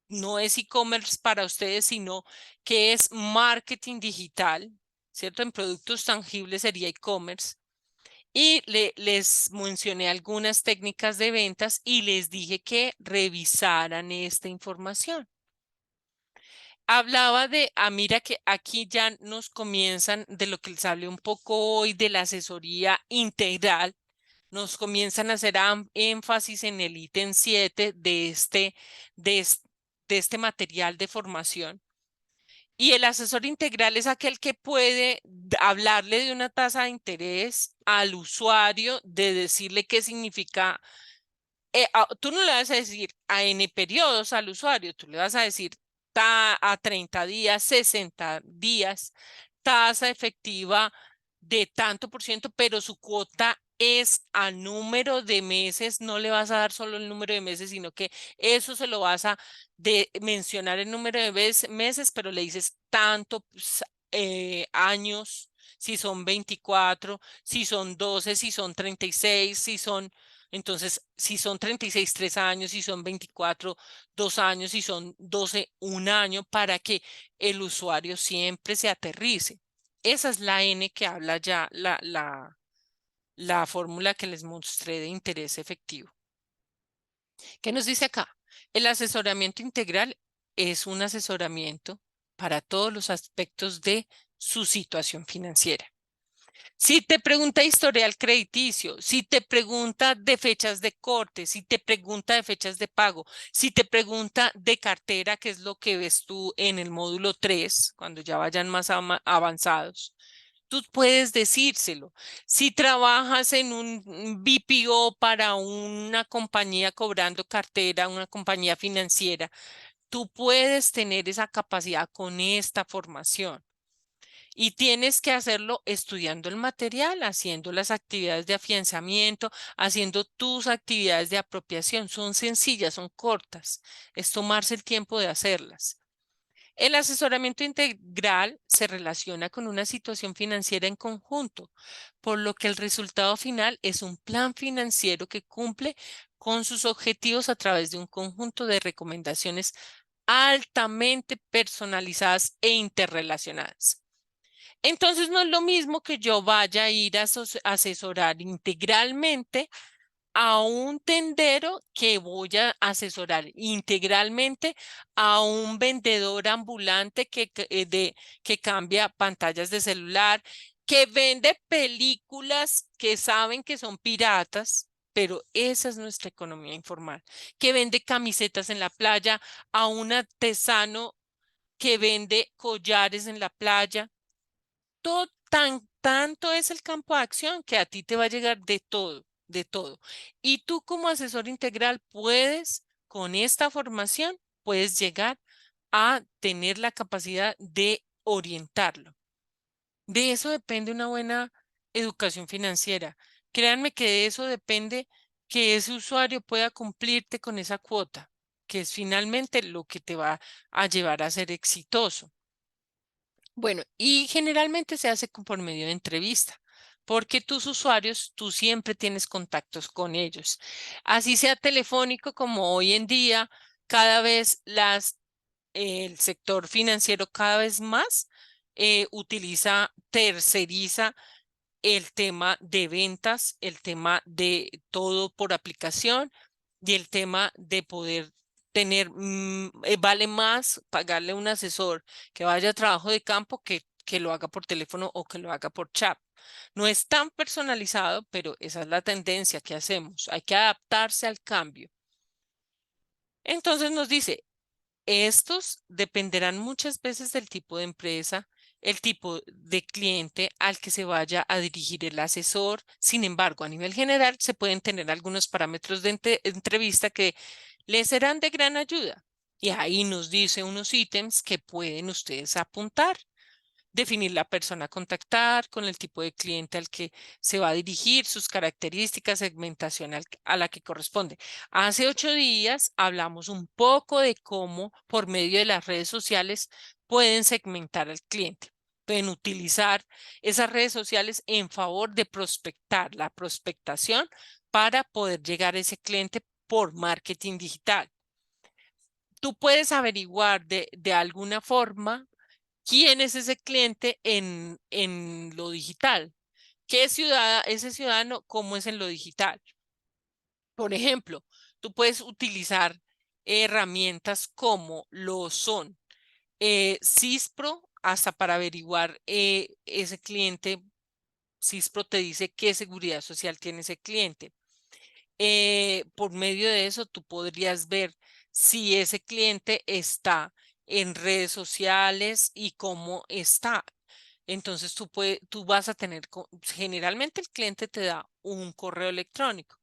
no es e-commerce para ustedes, sino que es marketing digital, ¿cierto? En productos tangibles sería e-commerce. Y les mencioné algunas técnicas de ventas y les dije que revisaran esta información. Hablaba mira que aquí ya nos comienzan de lo que les hablé un poco hoy de la asesoría integral. Nos comienzan a hacer énfasis en el ítem 7 de este material de formación. Y el asesor integral es aquel que puede hablarle de una tasa de interés al usuario, de decirle qué significa. Tú no le vas a decir a N periodos al usuario, tú le vas a decir a 30 días, 60 días, tasa efectiva de tanto por ciento, pero su cuota es a número de meses, no le vas a dar solo el número de meses, sino que eso se lo vas a mencionar el número de meses, pero le dices tanto años, si son 24, si son 12, si son 36, si son entonces, si son 36, 3 años, si son 24, 2 años, si son 12, 1 año, para que el usuario siempre se aterrice. Esa es la N que habla ya la fórmula que les mostré de interés efectivo. ¿Qué nos dice acá? El asesoramiento integral es un asesoramiento para todos los aspectos de su situación financiera. Si te pregunta historial crediticio, si te pregunta de fechas de corte, si te pregunta de fechas de pago, si te pregunta de cartera, que es lo que ves tú en el módulo 3, cuando ya vayan más avanzados, tú puedes decírselo. Si trabajas en un BPO para una compañía cobrando cartera, una compañía financiera, tú puedes tener esa capacidad con esta formación. Y tienes que hacerlo estudiando el material, haciendo las actividades de afianzamiento, haciendo tus actividades de apropiación. Son sencillas, son cortas. Es tomarse el tiempo de hacerlas. El asesoramiento integral se relaciona con una situación financiera en conjunto, por lo que el resultado final es un plan financiero que cumple con sus objetivos a través de un conjunto de recomendaciones altamente personalizadas e interrelacionadas. Entonces no es lo mismo que yo vaya a ir a asesorar integralmente a un tendero que voy a asesorar integralmente, a un vendedor ambulante que cambia pantallas de celular, que vende películas que saben que son piratas, pero esa es nuestra economía informal, que vende camisetas en la playa, a un artesano que vende collares en la playa. Todo tanto es el campo de acción que a ti te va a llegar de todo, de todo. Y tú como asesor integral puedes, con esta formación, puedes llegar a tener la capacidad de orientarlo. De eso depende una buena educación financiera. Créanme que de eso depende que ese usuario pueda cumplirte con esa cuota, que es finalmente lo que te va a llevar a ser exitoso. Bueno, y generalmente se hace por medio de entrevista, porque tus usuarios, tú siempre tienes contactos con ellos. Así sea telefónico como hoy en día, cada vez el sector financiero cada vez más terceriza el tema de ventas, el tema de todo por aplicación y el tema de poder tener, vale más pagarle a un asesor que vaya a trabajo de campo que lo haga por teléfono o que lo haga por chat. No es tan personalizado, pero esa es la tendencia que hacemos. Hay que adaptarse al cambio. Entonces nos dice, estos dependerán muchas veces del tipo de empresa, el tipo de cliente al que se vaya a dirigir el asesor. Sin embargo, a nivel general, se pueden tener algunos parámetros de entrevista que les serán de gran ayuda. Y ahí nos dice unos ítems que pueden ustedes apuntar. Definir la persona a contactar, con el tipo de cliente al que se va a dirigir, sus características, segmentación a la que corresponde. Hace 8 días hablamos un poco de cómo por medio de las redes sociales pueden segmentar al cliente. Pueden utilizar esas redes sociales en favor de prospectar, la prospectación para poder llegar a ese cliente por marketing digital. Tú puedes averiguar de alguna forma quién es ese cliente en lo digital. Ese ciudadano, cómo es en lo digital? Por ejemplo, tú puedes utilizar herramientas como lo son CISPRO, hasta para averiguar ese cliente. CISPRO te dice qué seguridad social tiene ese cliente. Por medio de eso, tú podrías ver si ese cliente está en redes sociales y cómo está. Entonces tú vas a tener, generalmente el cliente te da un correo electrónico.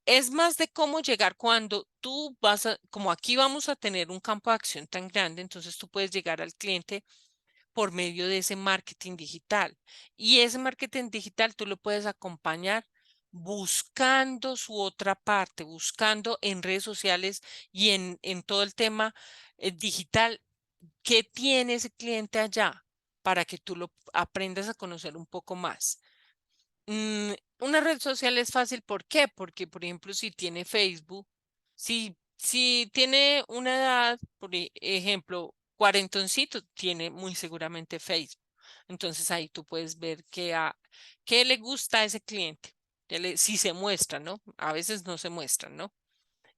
Es más de cómo llegar cuando como aquí vamos a tener un campo de acción tan grande, entonces tú puedes llegar al cliente por medio de ese marketing digital. Y ese marketing digital tú lo puedes acompañar buscando su otra parte, buscando en redes sociales y en todo el tema digital, qué tiene ese cliente allá para que tú lo aprendas a conocer un poco más. Una red social es fácil, ¿por qué? Porque, por ejemplo, si tiene Facebook, si tiene una edad, por ejemplo, cuarentoncito, tiene muy seguramente Facebook. Entonces ahí tú puedes ver qué le gusta a ese cliente. Si se muestra, ¿no? A veces no se muestran, ¿no?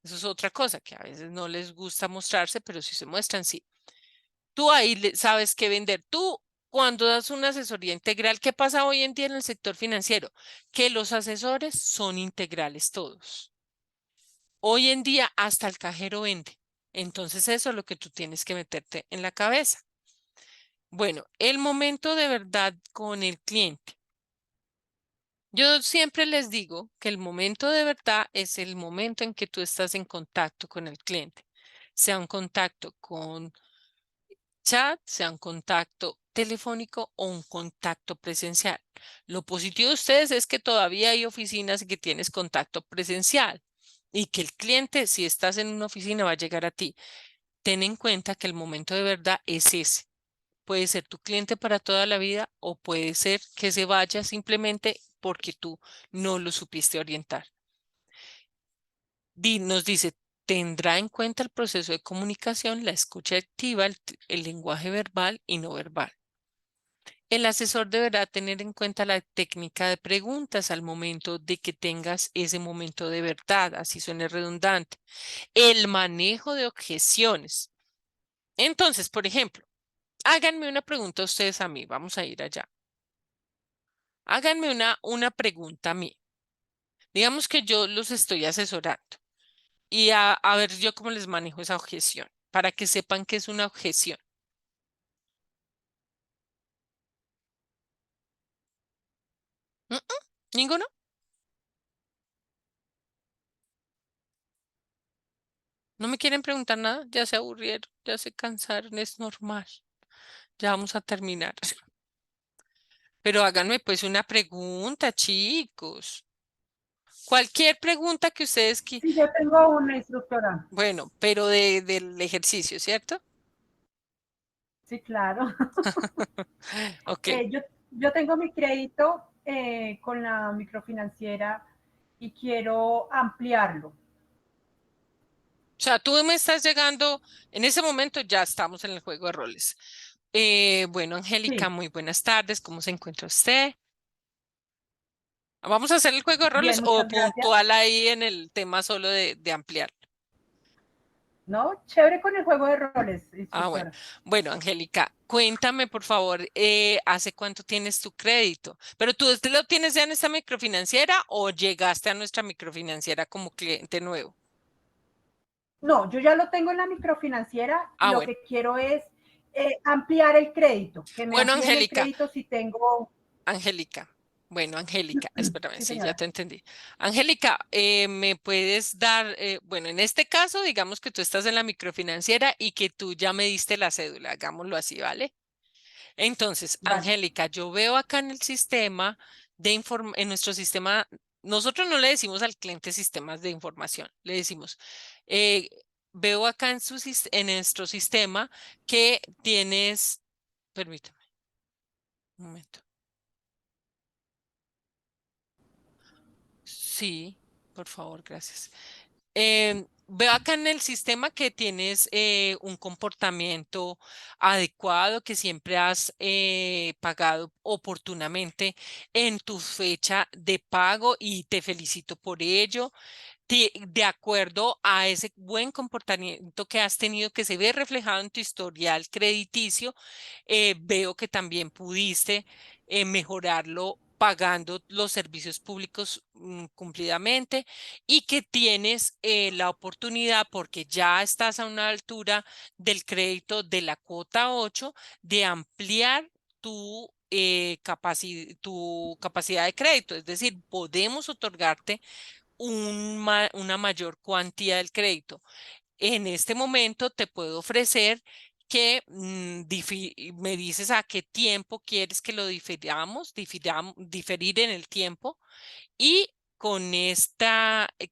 Eso es otra cosa, que a veces no les gusta mostrarse, pero si se muestran, sí. Tú ahí sabes qué vender. Tú, cuando das una asesoría integral, ¿qué pasa hoy en día en el sector financiero? Que los asesores son integrales todos. Hoy en día hasta el cajero vende. Entonces eso es lo que tú tienes que meterte en la cabeza. Bueno, el momento de verdad con el cliente. Yo siempre les digo que el momento de verdad es el momento en que tú estás en contacto con el cliente, sea un contacto con chat, sea un contacto telefónico o un contacto presencial. Lo positivo de ustedes es que todavía hay oficinas que tienes contacto presencial y que el cliente, si estás en una oficina, va a llegar a ti. Ten en cuenta que el momento de verdad es ese. Puede ser tu cliente para toda la vida o puede ser que se vaya simplemente porque tú no lo supiste orientar. Nos dice, tendrá en cuenta el proceso de comunicación, la escucha activa, el lenguaje verbal y no verbal. El asesor deberá tener en cuenta la técnica de preguntas al momento de que tengas ese momento de verdad, así suene redundante. El manejo de objeciones. Entonces, por ejemplo, háganme una pregunta ustedes a mí. Vamos a ir allá. Háganme una pregunta a mí. Digamos que yo los estoy asesorando y a ver yo cómo les manejo esa objeción para que sepan que es una objeción. ¿Mm, ¿Ninguno? ¿No me quieren preguntar nada? Ya se aburrieron, ya se cansaron, es normal. Ya vamos a terminar. Pero háganme pues una pregunta, chicos. Cualquier pregunta que ustedes quieran. Sí, yo tengo una instructora. Bueno, pero del ejercicio, ¿cierto? Sí, claro. Ok. Yo tengo mi crédito con la microfinanciera y quiero ampliarlo. O sea, tú me estás llegando, en ese momento ya estamos en el juego de roles. Bueno, Angélica, Sí, muy buenas tardes. ¿Cómo se encuentra usted? ¿Vamos a hacer el juego de roles bien, o muchas gracias. puntual ahí en el tema solo de ampliar? ¿No? Chévere con el juego de roles, Ah, bueno. instructora. Bueno, Angélica, cuéntame, por favor, ¿hace cuánto tienes tu crédito? ¿Pero tú este lo tienes ya en esta microfinanciera o llegaste a nuestra microfinanciera como cliente nuevo? No, yo ya lo tengo en la microfinanciera y Ah, lo bueno. que quiero es ampliar el crédito, que me Bueno, amplíen el Angélica, crédito si tengo... Angélica. Bueno, Angélica, espérame, Sí, sí, ya señora. te entendí. Angélica, ¿me puedes dar, bueno, en este caso, digamos que tú estás en la microfinanciera y que tú ya me diste la cédula, hagámoslo así, ¿vale? Entonces, Vale. Angélica, yo veo acá en el sistema en nuestro sistema, nosotros no le decimos al cliente sistemas de información, le decimos, eh, veo acá en nuestro sistema que tienes, permítame un momento. Sí, por favor, gracias. Veo acá en el sistema que tienes un comportamiento adecuado, que siempre has pagado oportunamente en tu fecha de pago y te felicito por ello. De acuerdo a ese buen comportamiento que has tenido, que se ve reflejado en tu historial crediticio, veo que también pudiste mejorarlo pagando los servicios públicos cumplidamente y que tienes la oportunidad, porque ya estás a una altura del crédito de la cuota 8, de ampliar tu capacidad de crédito. Es decir, podemos otorgarte una mayor cuantía del crédito. En este momento te puedo ofrecer que me dices a qué tiempo quieres que lo diferir en el tiempo y con este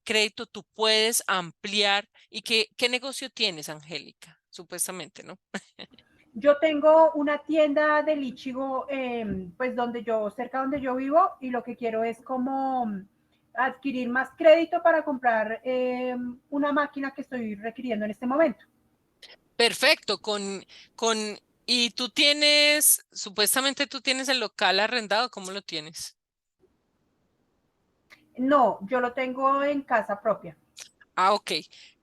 crédito tú puedes ampliar. ¿Y qué negocio tienes, Angélica? Supuestamente, ¿no? Yo tengo una tienda de Lichigo, pues cerca donde yo vivo, y lo que quiero es como adquirir más crédito para comprar una máquina que estoy requiriendo en este momento. Perfecto, y tú supuestamente tú tienes el local arrendado, ¿cómo lo tienes? No, yo lo tengo en casa propia. Ah, ok.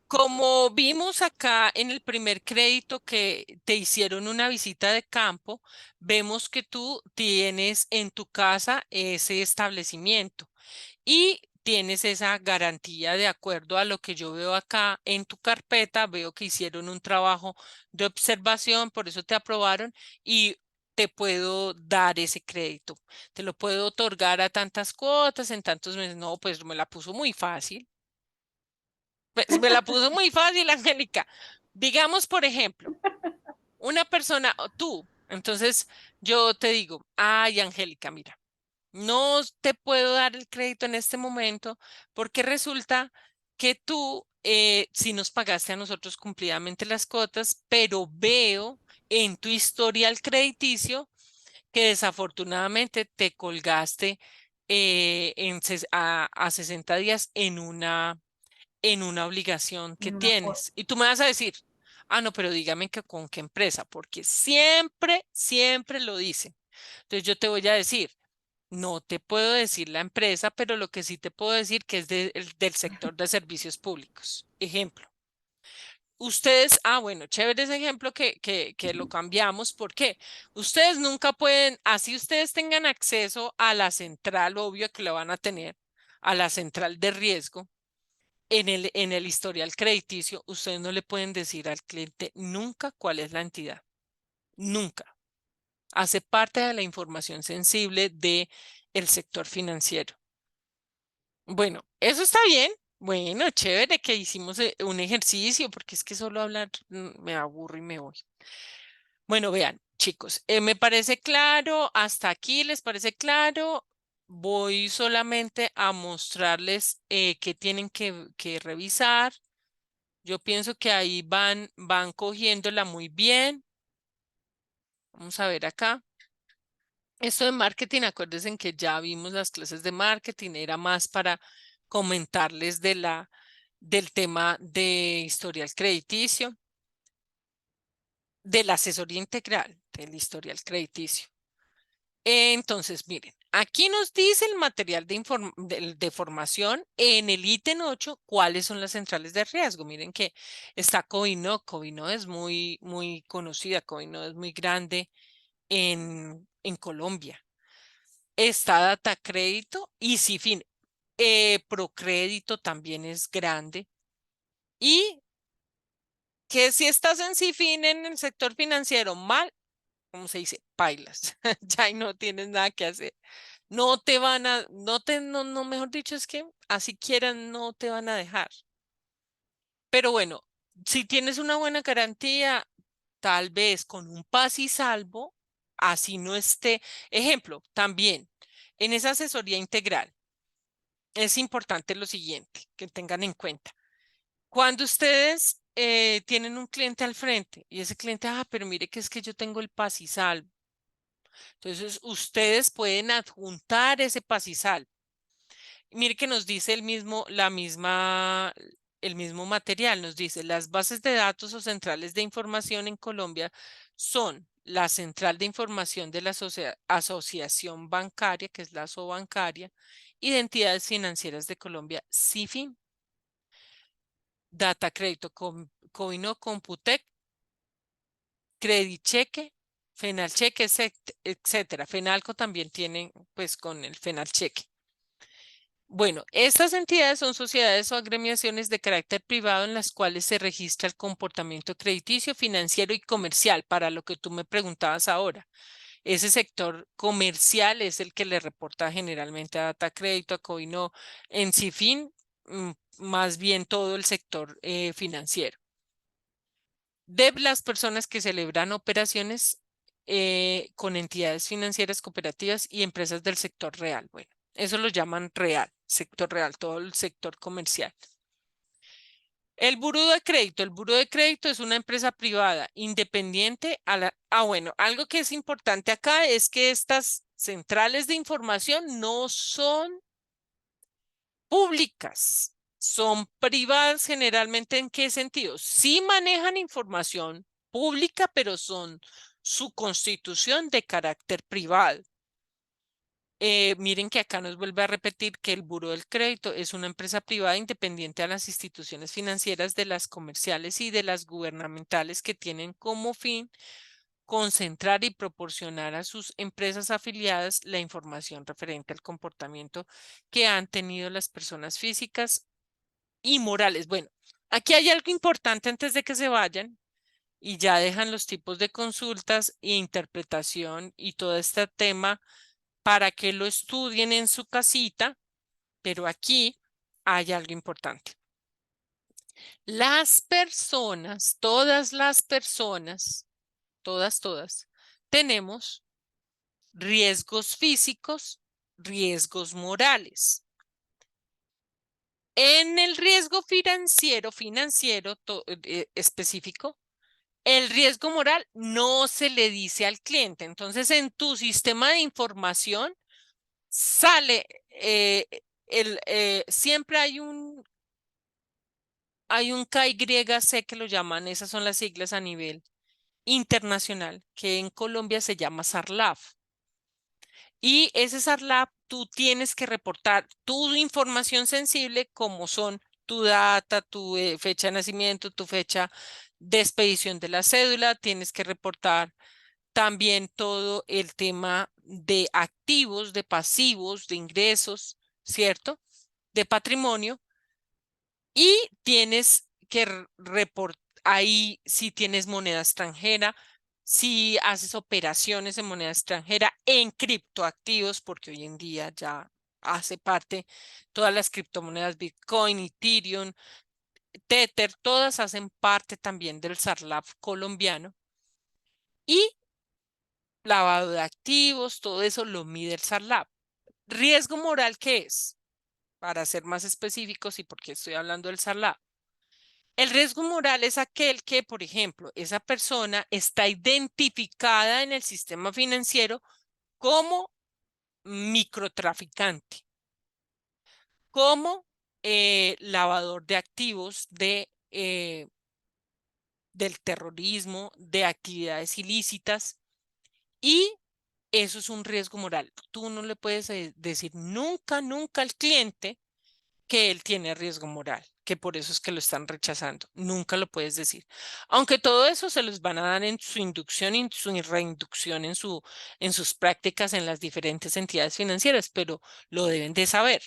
Como vimos acá en el primer crédito que te hicieron una visita de campo, vemos que tú tienes en tu casa ese establecimiento y tienes esa garantía de acuerdo a lo que yo veo acá en tu carpeta. Veo que hicieron un trabajo de observación, por eso te aprobaron y te puedo dar ese crédito. Te lo puedo otorgar a tantas cuotas, en tantos meses. No, pues me la puso muy fácil. Pues me la puso muy fácil, Angélica. Digamos, por ejemplo, una persona, o tú, entonces yo te digo, ay, Angélica, mira, no te puedo dar el crédito en este momento porque resulta que tú sí nos pagaste a nosotros cumplidamente las cuotas, pero veo en tu historial crediticio que desafortunadamente te colgaste a 60 días en una obligación que En una tienes. Y tú me vas a decir, ah, no, pero dígame que con qué empresa, porque siempre, siempre lo dicen. Entonces yo te voy a decir, no te puedo decir la empresa, pero lo que sí te puedo decir que es del sector de servicios públicos. Ejemplo. Ustedes, bueno, chévere ese ejemplo que lo cambiamos. ¿Por qué? Ustedes nunca pueden, así ustedes tengan acceso a la central, obvio que lo van a tener, a la central de riesgo, en el historial crediticio, ustedes no le pueden decir al cliente nunca cuál es la entidad. Nunca. Hace parte de la información sensible del sector financiero. Bueno, eso está bien. Bueno, chévere que hicimos un ejercicio, porque es que solo hablar me aburro y me voy. Bueno, vean, chicos, me parece claro, hasta aquí les parece claro. Voy solamente a mostrarles qué tienen que revisar. Yo pienso que ahí van cogiéndola muy bien. Vamos a ver acá. Esto de marketing, acuérdense que ya vimos las clases de marketing, era más para comentarles del tema de historial crediticio, de la asesoría integral del historial crediticio. Entonces, miren, aquí nos dice el material de formación en el ítem 8, cuáles son las centrales de riesgo. Miren que está Covino. Covino es muy conocida, Covino es muy grande en Colombia. Está Data Crédito y Sifin. Procrédito también es grande. Y que si estás en Sifin en el sector financiero mal, ¿cómo se dice? Pailas. Ya ahí no tienes nada que hacer. No te van a, no, mejor dicho, es que así quieran, no te van a dejar. Pero bueno, si tienes una buena garantía, tal vez con un paz y salvo, así no esté. Ejemplo, también en esa asesoría integral es importante lo siguiente, que tengan en cuenta. Cuando ustedes tienen un cliente al frente y ese cliente, pero mire que es que yo tengo el paz y salvo. Entonces, ustedes pueden adjuntar ese paz y salvo. Mire que nos dice el mismo material, nos dice las bases de datos o centrales de información en Colombia son la central de información de la Asociación Bancaria, que es la Asobancaria, y de entidades financieras de Colombia, CIFIN, Data Crédito, Covino Computec, Credicheque, Fenalcheque, etcétera. Fenalco también tiene, pues, con el Fenalcheque. Bueno, estas entidades son sociedades o agremiaciones de carácter privado en las cuales se registra el comportamiento crediticio, financiero y comercial, para lo que tú me preguntabas ahora. Ese sector comercial es el que le reporta generalmente a Data Crédito, a Covino, en Cifin, más bien todo el sector financiero. De las personas que celebran operaciones con entidades financieras, cooperativas y empresas del sector real. Bueno, eso lo llaman real, sector real, todo el sector comercial. El buró de crédito. El buró de crédito es una empresa privada independiente a la... bueno, algo que es importante acá es que estas centrales de información no son públicas, son privadas generalmente. ¿En qué sentido? Sí manejan información pública, pero son su constitución de carácter privado. Miren que acá nos vuelve a repetir que el Buró del Crédito es una empresa privada independiente a las instituciones financieras, de las comerciales y de las gubernamentales, que tienen como fin concentrar y proporcionar a sus empresas afiliadas la información referente al comportamiento que han tenido las personas físicas y morales. Bueno, aquí hay algo importante antes de que se vayan y ya dejan los tipos de consultas e interpretación y todo este tema para que lo estudien en su casita, pero aquí hay algo importante. Las personas, todas las personas, todas, tenemos riesgos físicos, riesgos morales. En el riesgo financiero específico, el riesgo moral no se le dice al cliente. Entonces, en tu sistema de información sale, siempre hay un KYC que lo llaman, esas son las siglas a nivel internacional, que en Colombia se llama SARLAF. Y ese SARLAP tú tienes que reportar tu información sensible como son tu data, tu fecha de nacimiento, tu fecha de expedición de la cédula. Tienes que reportar también todo el tema de activos, de pasivos, de ingresos, ¿cierto? De patrimonio. Y tienes que reportar ahí si tienes moneda extranjera, si haces operaciones en moneda extranjera, en criptoactivos, porque hoy en día ya hace parte todas las criptomonedas, Bitcoin, Ethereum, Tether, todas hacen parte también del SARLAF colombiano. Y lavado de activos, todo eso lo mide el SARLAF. ¿Riesgo moral qué es? Para ser más específicos y porque estoy hablando del SARLAF. El riesgo moral es aquel que, por ejemplo, esa persona está identificada en el sistema financiero como microtraficante, como lavador de activos del terrorismo, de actividades ilícitas, y eso es un riesgo moral. Tú no le puedes decir nunca, nunca al cliente que él tiene riesgo moral, que por eso es que lo están rechazando. Nunca lo puedes decir. Aunque todo eso se los van a dar en su inducción y su reinducción en sus prácticas en las diferentes entidades financieras, pero lo deben de saber.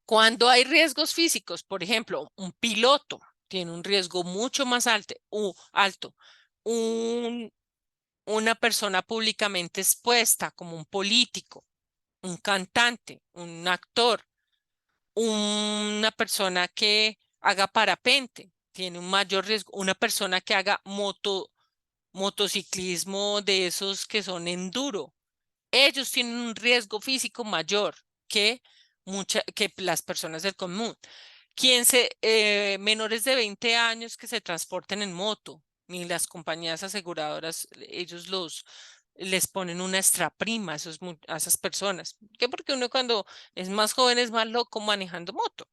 Cuando hay riesgos físicos, por ejemplo, un piloto tiene un riesgo mucho más alto. Un, una persona públicamente expuesta, como un político, un cantante, un actor, una persona que haga parapente, tiene un mayor riesgo. Una persona que haga motociclismo de esos que son enduro, ellos tienen un riesgo físico mayor que, que las personas del común. Menores de 20 años que se transporten en moto, ni las compañías aseguradoras, ellos les ponen una extra prima a esas personas. ¿Qué? Porque uno cuando es más joven es más loco manejando moto.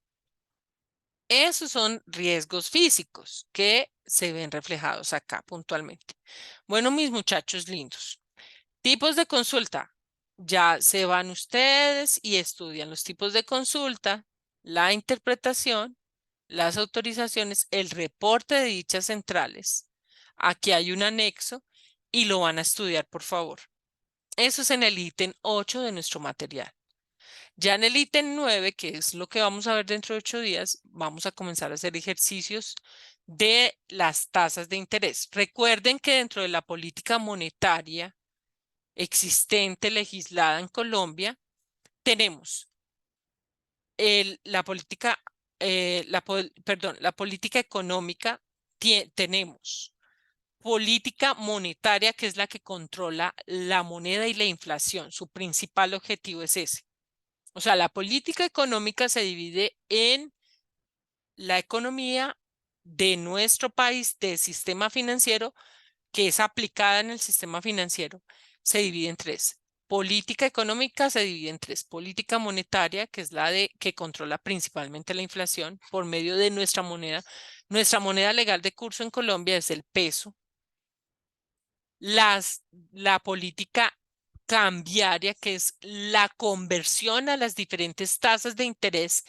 Esos son riesgos físicos que se ven reflejados acá puntualmente. Bueno, mis muchachos lindos, tipos de consulta. Ya se van ustedes y estudian los tipos de consulta, la interpretación, las autorizaciones, el reporte de dichas centrales. Aquí hay un anexo y lo van a estudiar, por favor. Eso es en el ítem 8 de nuestro material. Ya en el ítem 9, que es lo que vamos a ver dentro de 8 días, vamos a comenzar a hacer ejercicios de las tasas de interés. Recuerden que dentro de la política monetaria existente legislada en Colombia, tenemos la política, la política económica, tenemos política monetaria, que es la que controla la moneda y la inflación. Su principal objetivo es ese. O sea, la política económica se divide en la economía de nuestro país, del sistema financiero, que es aplicada en el sistema financiero, se divide en tres. Política económica se divide en tres. Política monetaria, que es la que controla principalmente la inflación por medio de nuestra moneda. Nuestra moneda legal de curso en Colombia es el peso. La política cambiaria, que es la conversión a las diferentes tasas de interés,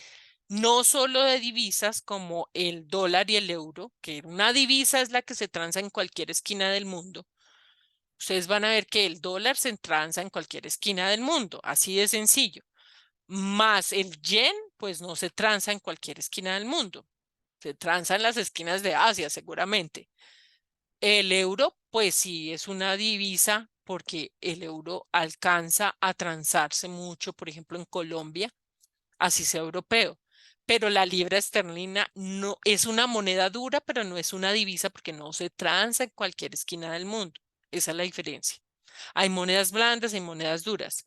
no solo de divisas como el dólar y el euro, que una divisa es la que se transa en cualquier esquina del mundo. Ustedes van a ver que el dólar se transa en cualquier esquina del mundo, así de sencillo. Más el yen, pues no se transa en cualquier esquina del mundo. Se transa en las esquinas de Asia, seguramente. El euro, pues sí, es una divisa porque el euro alcanza a transarse mucho, por ejemplo, en Colombia, así sea europeo. Pero la libra esterlina no es una moneda dura, pero no es una divisa porque no se transa en cualquier esquina del mundo. Esa es la diferencia. Hay monedas blandas y monedas duras.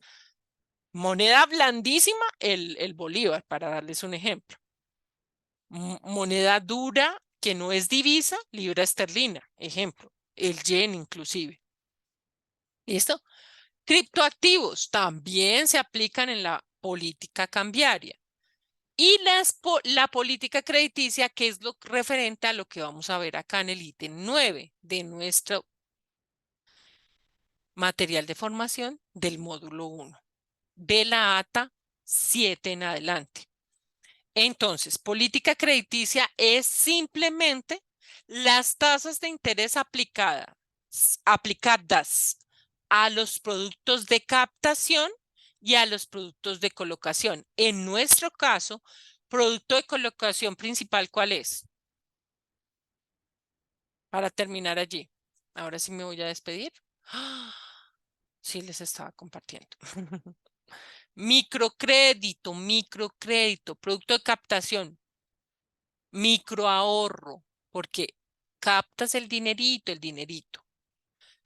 Moneda blandísima, el bolívar, para darles un ejemplo. Moneda dura que no es divisa, libra esterlina, ejemplo. El yen inclusive. ¿Listo? Criptoactivos también se aplican en la política cambiaria. Y la política crediticia, que es lo referente a lo que vamos a ver acá en el ítem 9 de material de formación del módulo 1, de la ATA 7 en adelante. Entonces, política crediticia es simplemente las tasas de interés aplicadas a los productos de captación y a los productos de colocación. En nuestro caso, producto de colocación principal, ¿cuál es? Para terminar allí. Ahora sí me voy a despedir. Sí, les estaba compartiendo. Microcrédito, producto de captación, microahorro, porque captas el dinerito.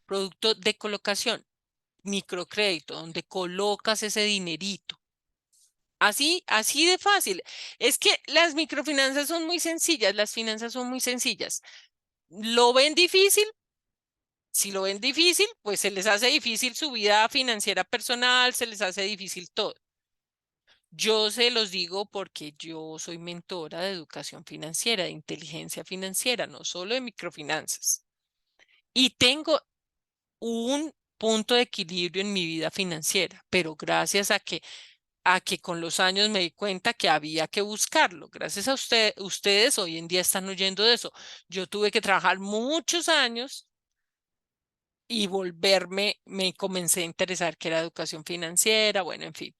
Producto de colocación, microcrédito, donde colocas ese dinerito. Así de fácil. Es que las microfinanzas son muy sencillas, las finanzas son muy sencillas. ¿Lo ven difícil? Si lo ven difícil, pues se les hace difícil su vida financiera personal, se les hace difícil todo. Yo se los digo porque yo soy mentora de educación financiera, de inteligencia financiera, no solo de microfinanzas. Y tengo un punto de equilibrio en mi vida financiera, pero gracias a que con los años me di cuenta que había que buscarlo. Gracias a ustedes hoy en día están oyendo de eso. Yo tuve que trabajar muchos años y me comencé a interesar que era educación financiera, bueno, en fin.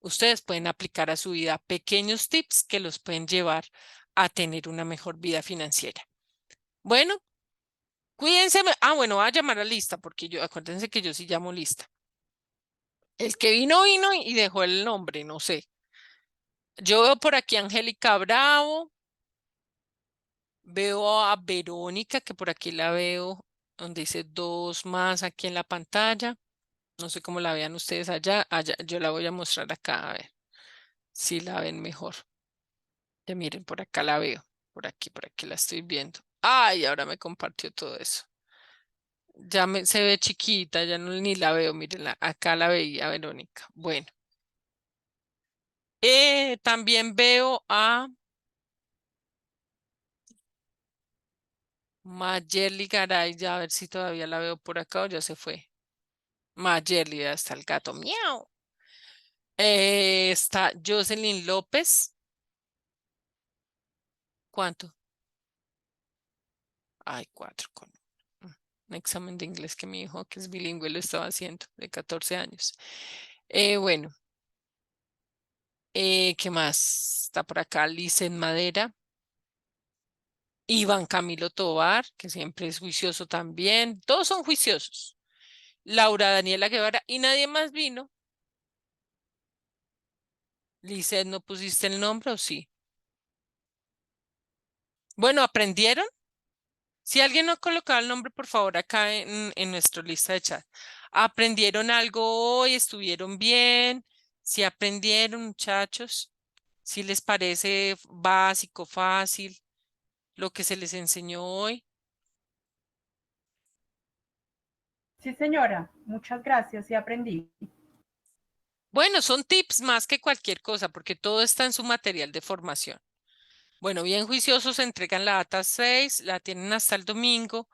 Ustedes pueden aplicar a su vida pequeños tips que los pueden llevar a tener una mejor vida financiera. Bueno, cuídense. Bueno, voy a llamar a lista porque acuérdense que yo sí llamo lista. El que vino y dejó el nombre, no sé. Yo veo por aquí a Angélica Bravo, veo a Verónica, que por aquí la veo, donde dice 2 más aquí en la pantalla. No sé cómo la vean ustedes allá, yo la voy a mostrar acá, a ver si la ven mejor. Ya miren, por acá la veo, por aquí la estoy viendo. Ay, ahora me compartió todo eso. Se ve chiquita, ya no ni la veo, mírenla, acá la veía Verónica. Bueno, también veo a Mayerly Garay, ya a ver si todavía la veo por acá o ya se fue. Mayerly, hasta el gato, miau. Está Jocelyn López. ¿Cuánto? Ay, 4 con un examen de inglés que mi hijo, que es bilingüe, lo estaba haciendo, de 14 años. Bueno, ¿qué más? Está por acá Licen Madera. Iván Camilo Tovar, que siempre es juicioso también. Todos son juiciosos. Laura Daniela Guevara y nadie más vino. Licen, ¿no pusiste el nombre o sí? Bueno, ¿aprendieron? Si alguien no ha colocado el nombre, por favor, acá en nuestra lista de chat. ¿Aprendieron algo hoy? ¿Estuvieron bien? ¿Si aprendieron, muchachos? ¿Si les parece básico, fácil, lo que se les enseñó hoy? Sí, señora, muchas gracias, sí aprendí. Bueno, son tips más que cualquier cosa, porque todo está en su material de formación. Bueno, bien juiciosos, entregan la data 6, la tienen hasta el domingo.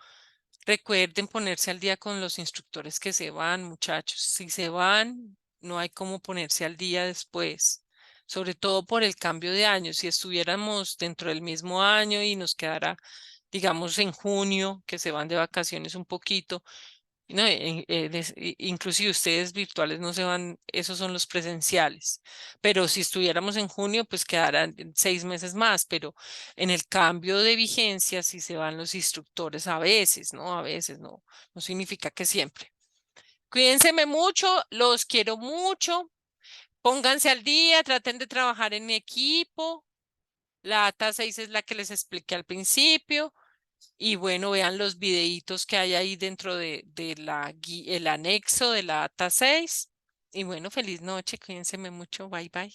Recuerden ponerse al día con los instructores que se van, muchachos. Si se van, no hay cómo ponerse al día después, sobre todo por el cambio de año. Si estuviéramos dentro del mismo año y nos quedara, digamos, en junio, que se van de vacaciones un poquito, no, inclusive ustedes virtuales no se van, esos son los presenciales. Pero si estuviéramos en junio, pues quedarán 6 meses más. Pero en el cambio de vigencia, si se van los instructores a veces, ¿no? A veces no, no significa que siempre. Cuídense mucho, los quiero mucho. Pónganse al día, traten de trabajar en equipo. La ATA 6 es la que les expliqué al principio. Y bueno, vean los videitos que hay ahí dentro de el anexo de la ATA 6. Y bueno, feliz noche, cuídense mucho, bye bye.